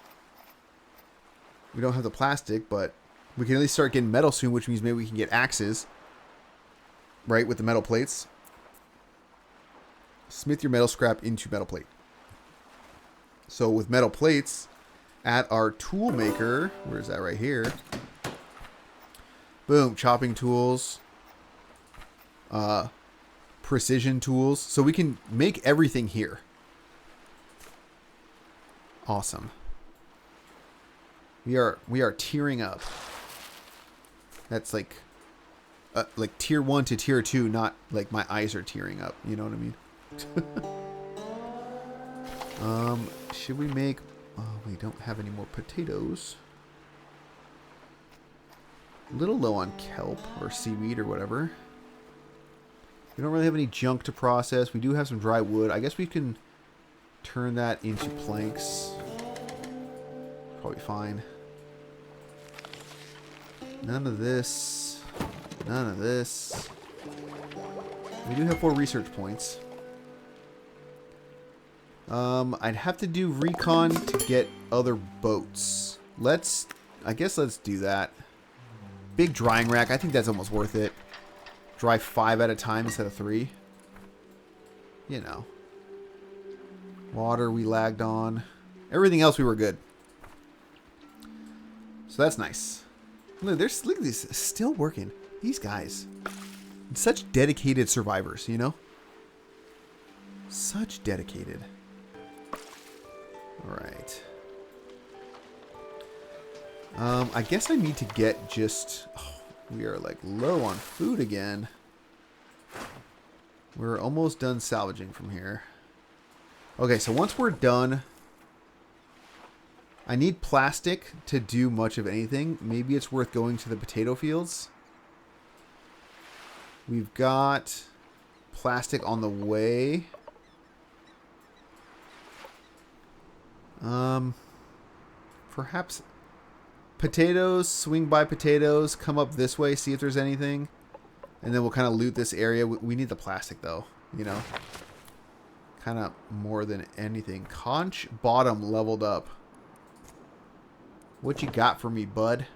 We don't have the plastic, but we can at least start getting metal soon, which means maybe we can get axes, right, with the metal plates. Smith your metal scrap into metal plate. So with metal plates, at our tool maker, where's that right here? Boom, chopping tools, precision tools. So we can make everything here. Awesome. We are tiering up. That's like tier 1 to tier 2, not like my eyes are tearing up. You know what I mean? Should we make... Oh, we don't have any more potatoes. A little low on kelp or seaweed or whatever. We don't really have any junk to process. We do have some dry wood. I guess we can turn that into planks. Probably fine. None of this. None of this. We do have 4 research points. I'd have to do recon to get other boats. I guess let's do that. Big drying rack. I think that's almost worth it. Dry 5 at a time instead of 3. You know. Water we lagged on. Everything else we were good. So that's nice. Look, look at these. Still working. These guys. Such dedicated survivors, you know? Such dedicated. Alright. I guess I need to get just... Oh, we are like low on food again. We're almost done salvaging from here. Okay, so once we're done... I need plastic to do much of anything. Maybe it's worth going to the potato fields. We've got plastic on the way. Perhaps potatoes, swing by potatoes, come up this way, see if there's anything. And then we'll kind of loot this area. We need the plastic though, you know. Kind of more than anything. Conch bottom leveled up. What you got for me, bud?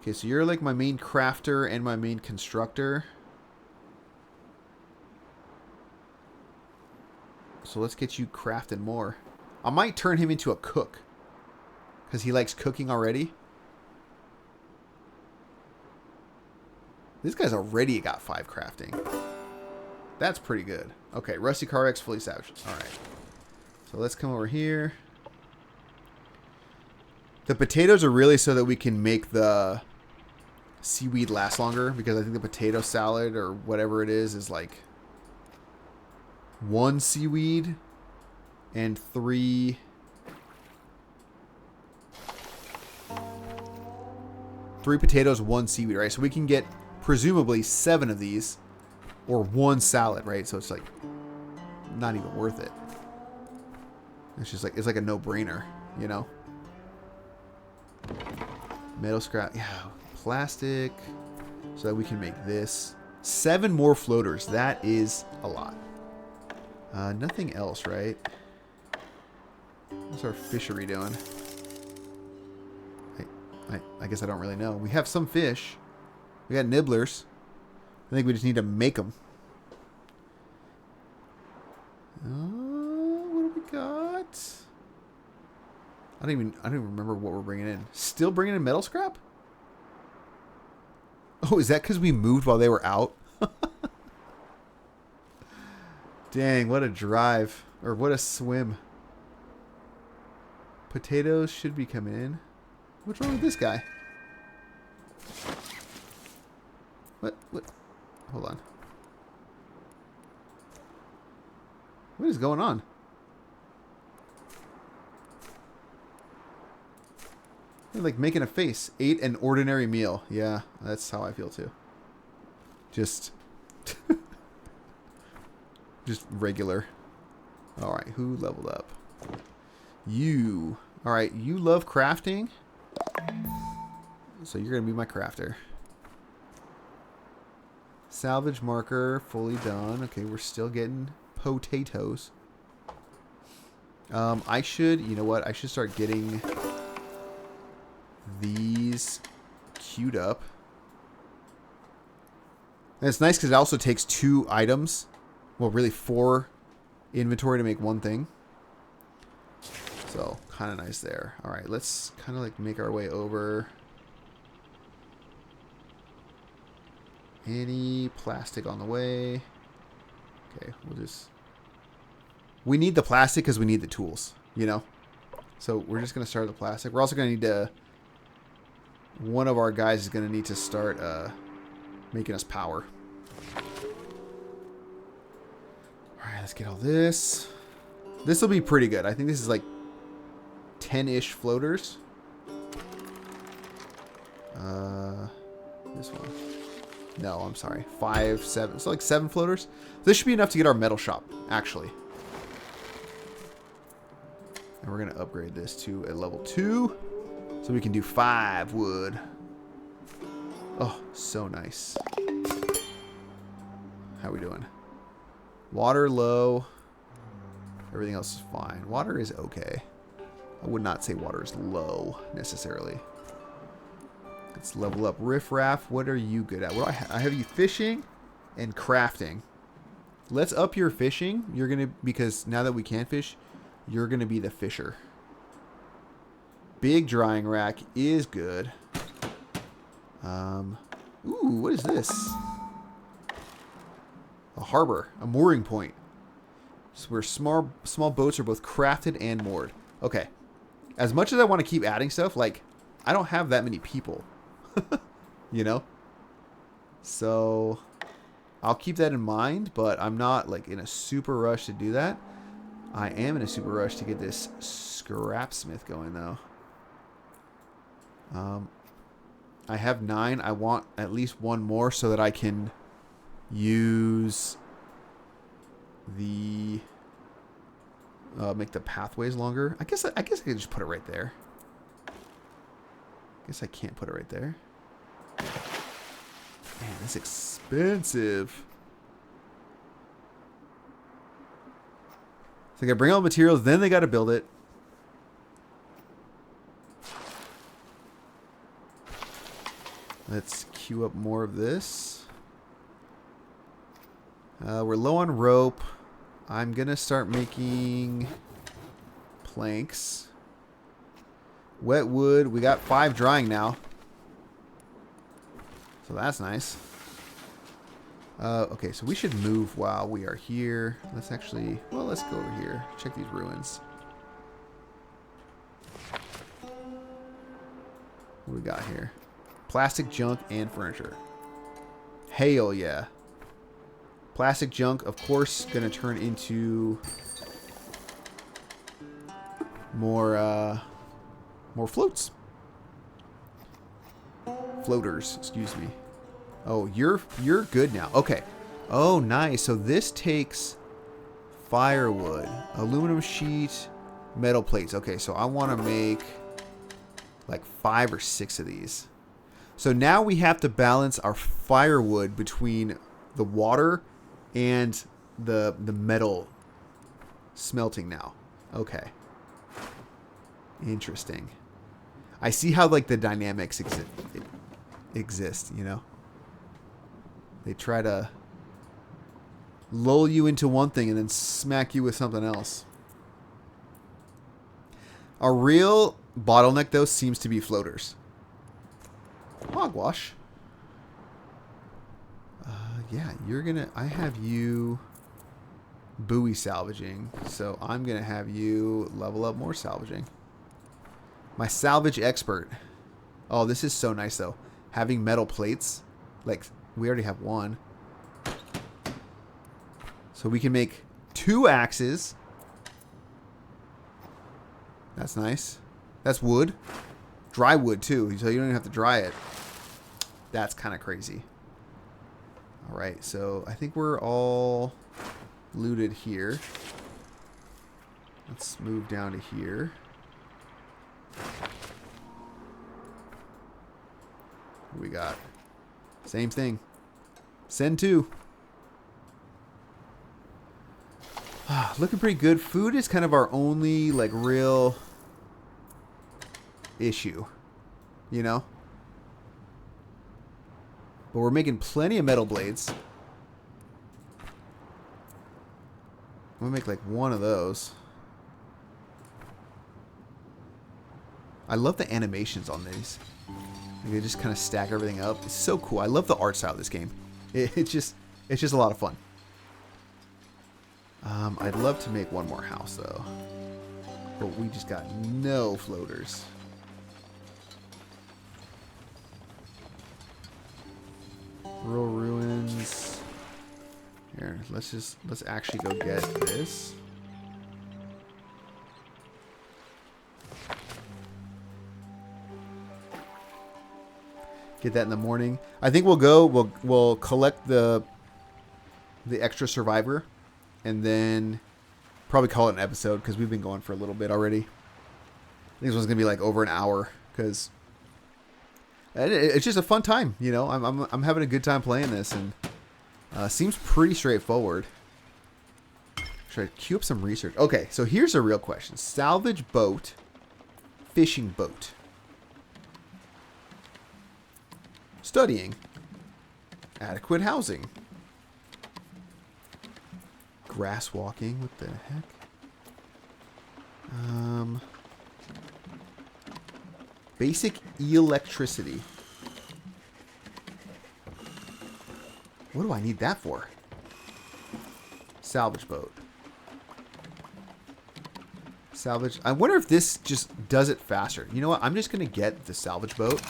Okay, so you're like my main crafter and my main constructor. So let's get you crafting more. I might turn him into a cook. Because he likes cooking already. This guy's already got 5 crafting. That's pretty good. Okay, Rusty Car X fully salvaged. Alright. So let's come over here. The potatoes are really so that we can make the seaweed last longer. Because I think the potato salad or whatever it is like 1 seaweed and 3 potatoes, 1 seaweed, right? So we can get presumably 7 of these or 1 salad, right? So it's like not even worth it. It's just like, it's like a no-brainer, you know? Metal scrap, yeah, plastic, so that we can make this. 7 more floaters, that is a lot. Nothing else, right? What's our fishery doing? I guess I don't really know. We have some fish. We got nibblers. I think we just need to make them. What do we got? I don't even remember what we're bringing in. Still bringing in metal scrap? Oh, is that because we moved while they were out? Dang, what a drive. Or what a swim. Potatoes should be coming in. What's wrong with this guy? What? Hold on. What is going on? They're like making a face. Ate an ordinary meal. Yeah, that's how I feel too. Just regular. Alright, who leveled up? You. Alright, you love crafting. So you're going to be my crafter. Salvage marker, fully done. Okay, we're still getting potatoes. I should, you know what? I should start getting these queued up. And it's nice because it also takes 2 items. Well, really 4 inventory to make 1 thing. So, kind of nice there. Alright, let's kind of like make our way over. Any plastic on the way. Okay, we'll just... We need the plastic because we need the tools, you know? So, we're just going to start the plastic. We're also going to need to... One of our guys is going to need to start making us power. Alright, let's get all this. This will be pretty good. I think this is like 10-ish floaters. This one. No, I'm sorry. 5, 7. So like 7 floaters. This should be enough to get our metal shop, actually. And we're going to upgrade this to a level 2. So So we can do 5 wood. Oh, so nice. How we doing? Water low. Everything else is fine. Water is okay. I would not say water is low necessarily. Let's level up Riff Raff. What are you good at? What do I have you fishing and crafting. Let's up your fishing. You're gonna, because now that we can fish, you're gonna be the fisher. Big drying rack is good. Ooh, what is this? A harbor, a mooring point. So where small boats are both crafted and moored. Okay. As much as I want to keep adding stuff, like, I don't have that many people. You know? So I'll keep that in mind, but I'm not like in a super rush to do that. I am in a super rush to get this scrapsmith going though. I have 9. I want at least 1 more so that I can use the make the pathways longer. I guess I could just put it right there. I guess I can't put it right there. Man, that's expensive. So they gotta bring all the materials, then they gotta build it. Let's queue up more of this. We're low on rope. I'm gonna start making planks. Wet wood. We got 5 drying now. So that's nice. Okay, so we should move while we are here. Let's actually, well, let's go over here. Check these ruins. What do we got here? Plastic junk and furniture. Hell yeah. Plastic junk, of course, gonna turn into more floats. Floaters, excuse me. Oh, you're good now. Okay. Oh, nice. So this takes firewood, aluminum sheet, metal plates. Okay, so I want to make like 5 or 6 of these. So now we have to balance our firewood between the water and the metal smelting now. Okay. Interesting. I see how like the dynamics exist, you know? They try to lull you into one thing and then smack you with something else. Our real bottleneck though seems to be floaters. Hogwash. Yeah, you're gonna... I have you buoy salvaging, so I'm gonna have you level up more salvaging. My salvage expert. Oh, this is so nice though. Having metal plates. Like, we already have 1. So we can make 2 axes. That's nice. That's wood. Dry wood too, so you don't even have to dry it. That's kind of crazy. Alright, so I think we're all looted here. Let's move down to here. What we got? Same thing. Send 2. Looking pretty good. Food is kind of our only, like, real issue. You know? But we're making plenty of metal blades. I'm gonna make, like, 1 of those. I love the animations on these. They just kind of stack everything up. It's so cool. I love the art style of this game. It's just a lot of fun. I'd love to make 1 more house though, but we just got no floaters. Rural ruins. Here, let's actually go get this. Get that in the morning. I think we'll collect the extra survivor and then probably call it an episode because we've been going for a little bit already. I think this one's gonna be like over an hour because it's just a fun time. You know, I'm having a good time playing this, and seems pretty straightforward. Should I queue up some research? Okay, so here's a real question: salvage boat, fishing boat, studying, adequate housing, grass walking. What the heck? Basic electricity. What do I need that for? Salvage boat. Salvage. I wonder if this just does it faster. You know what? I'm just going to get the salvage boat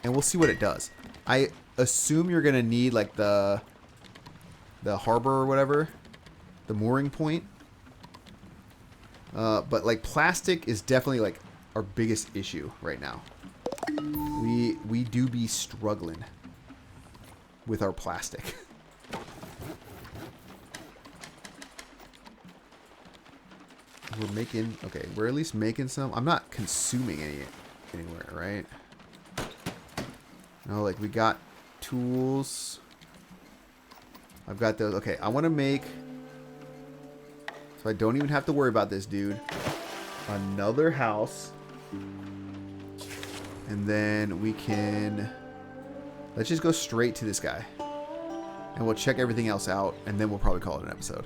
and we'll see what it does. I assume you're going to need like the harbor or whatever. The mooring point. But like plastic is definitely like our biggest issue right now. We do be struggling with our plastic. We're making, okay, we're at least making some. I'm not consuming anywhere, right? No, like we got tools. I've got those. Okay, I want to make, so I don't even have to worry about this dude. Another house. And then we can, let's just go straight to this guy. And we'll check everything else out, and then we'll probably call it an episode.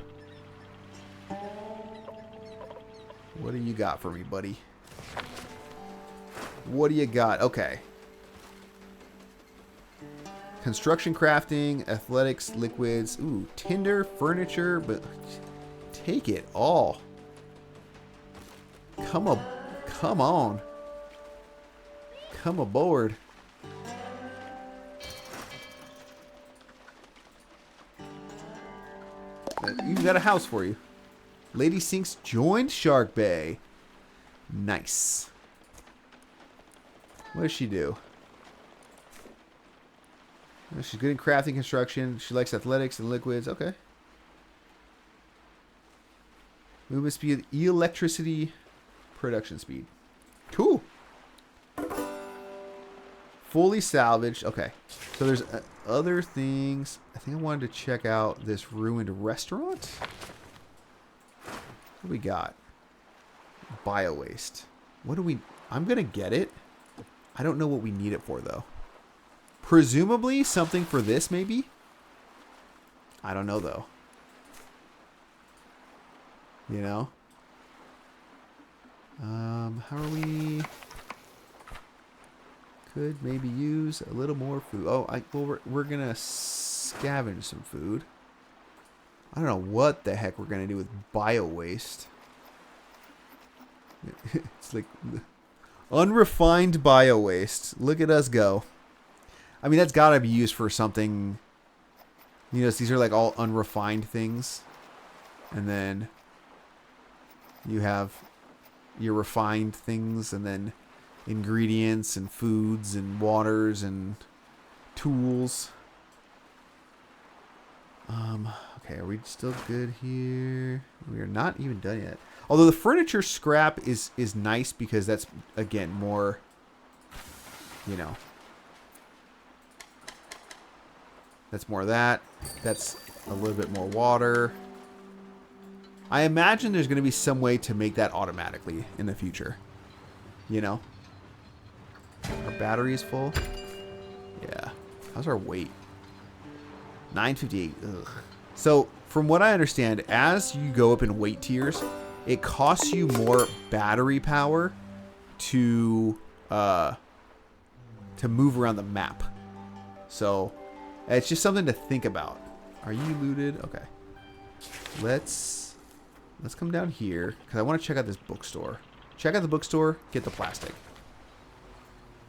What do you got for me, buddy? What do you got? Okay. Construction, crafting, athletics, liquids. Ooh, tinder, furniture, but take it all. Come on. Come on. Come aboard. Even got a house for you. Lady Sinks joined Shark Bay. Nice. What does she do? She's good in crafting, construction. She likes athletics and liquids. Okay. Movement speed, electricity, production speed. Cool. Fully salvaged. Okay. So there's other things. I think I wanted to check out this ruined restaurant. What do we got? Bio waste. What do we... I'm going to get it. I don't know what we need it for, though. Presumably something for this, maybe? I don't know, though. You know? How are we... Could maybe use a little more food. Oh, well, we're going to scavenge some food. I don't know what the heck we're going to do with bio waste. It's like unrefined bio waste. Look at us go. I mean, that's got to be used for something. You know, these are like all unrefined things. And then you have your refined things and then ingredients and foods and waters and tools. Okay, are we still good here? We are not even done yet. Although the furniture scrap is nice because that's, again, more, you know. That's more of that. That's a little bit more water. I imagine there's going to be some way to make that automatically in the future. You know? Our battery is full. Yeah. How's our weight? 958. Ugh. So, from what I understand, as you go up in weight tiers, it costs you more battery power to move around the map. So, it's just something to think about. Are you looted? Okay. Let's come down here because I want to check out this bookstore. Check out the bookstore. Get the plastic.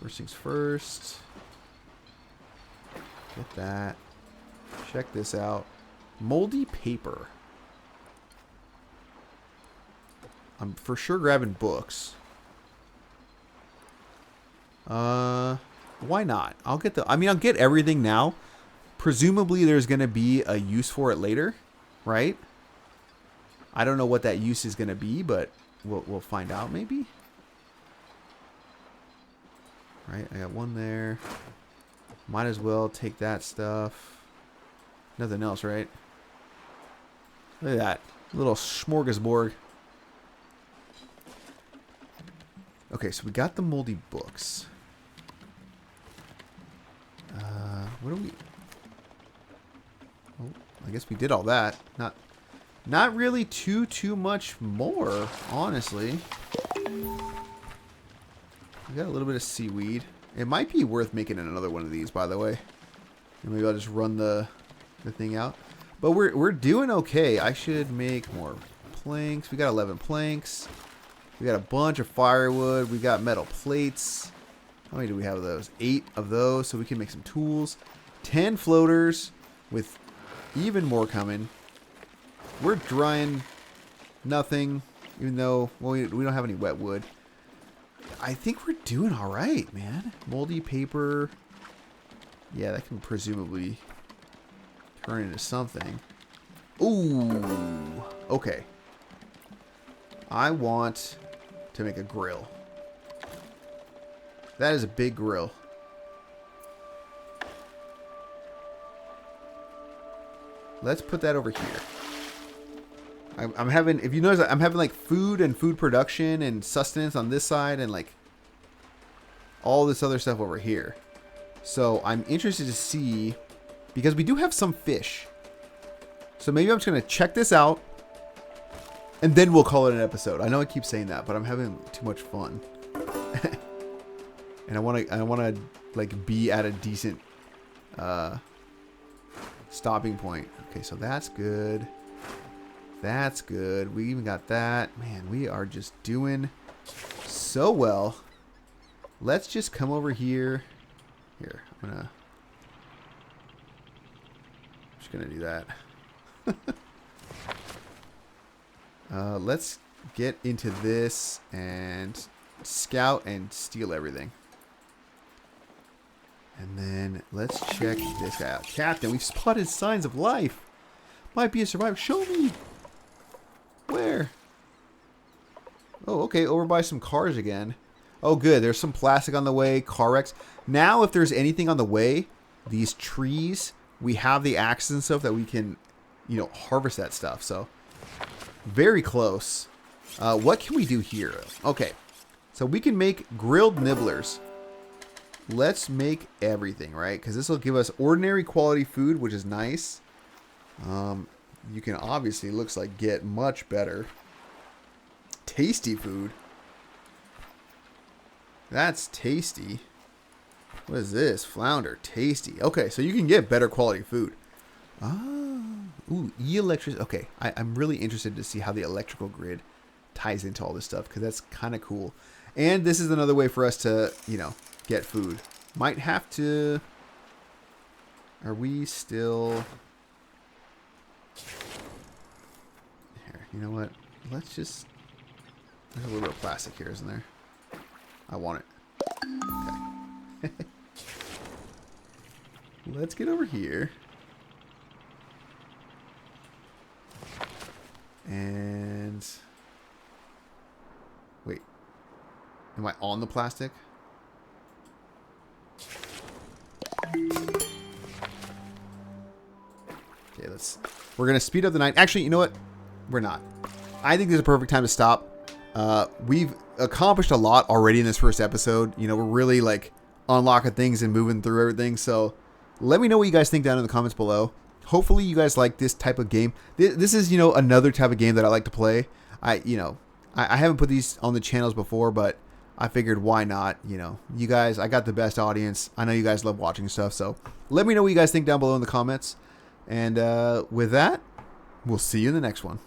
First things first. Get that. Check this out. Moldy paper. I'm for sure grabbing books. Why not? I'll get the... I mean, I'll get everything now. Presumably there's going to be a use for it later, right? I don't know what that use is going to be, but we'll find out maybe. right? I got one there. Might as well take that stuff. Nothing else, right? Look at that. Little smorgasbord. Okay, so we got the moldy books. What do we... Oh, I guess we did all that. Not really too much more, honestly. We got a little bit of seaweed. It might be worth making another one of these, by the way. Maybe I'll just run the thing out. But we're doing okay. I should make more planks. We got 11 planks. We got a bunch of firewood. We got metal plates. How many do we have of those? 8 of those, so we can make some tools. 10 floaters with even more coming. We're drying nothing, even though we don't have any wet wood. I think we're doing all right, man. Moldy paper. Yeah, that can presumably turn into something. Ooh. Okay. I want to make a grill. That is a big grill. Let's put that over here. I'm having, if you notice, I'm having like food and food production and sustenance on this side and like all this other stuff over here. So I'm interested to see, because we do have some fish. So maybe I'm just going to check this out and then we'll call it an episode. I know I keep saying that, but I'm having too much fun. And I want to like be at a decent stopping point. Okay, so that's good. That's good. We even got that. Man, we are just doing so well. Let's just come over here. Here, I'm just gonna do that. Let's get into this and scout and steal everything. And then let's check this guy out. Captain, we've spotted signs of life. Might be a survivor. Show me. Where? Oh, okay. Over by some cars again. Oh, good. There's some plastic on the way. Car wrecks. Now, if there's anything on the way, these trees, we have the axes and stuff that we can, you know, harvest that stuff. So, very close. What can we do here? Okay. So, we can make grilled nibblers. Let's make everything, right? Because this will give us ordinary quality food, which is nice. You can obviously, looks like, get much better. Tasty food. That's tasty. What is this? Flounder. Tasty. Okay, so you can get better quality food. Ah. Ooh, e-electric. Okay, I'm really interested to see how the electrical grid ties into all this stuff, because that's kind of cool. And this is another way for us to, you know, get food. Might have to... Are we still... Here, you know what? Let's just... There's a little bit of plastic here, isn't there? I want it. Okay. Let's get over here. And... Wait. Am I on the plastic? Okay, we're going to speed up the night. Actually, you know what? We're not. I think this is a perfect time to stop. We've accomplished a lot already in this first episode. You know, we're really like unlocking things and moving through everything. So let me know what you guys think down in the comments below. Hopefully you guys like this type of game. This is, you know, another type of game that I like to play. I haven't put these on the channels before, but I figured why not? You know, you guys, I got the best audience. I know you guys love watching stuff. So let me know what you guys think down below in the comments. And with that, we'll see you in the next one.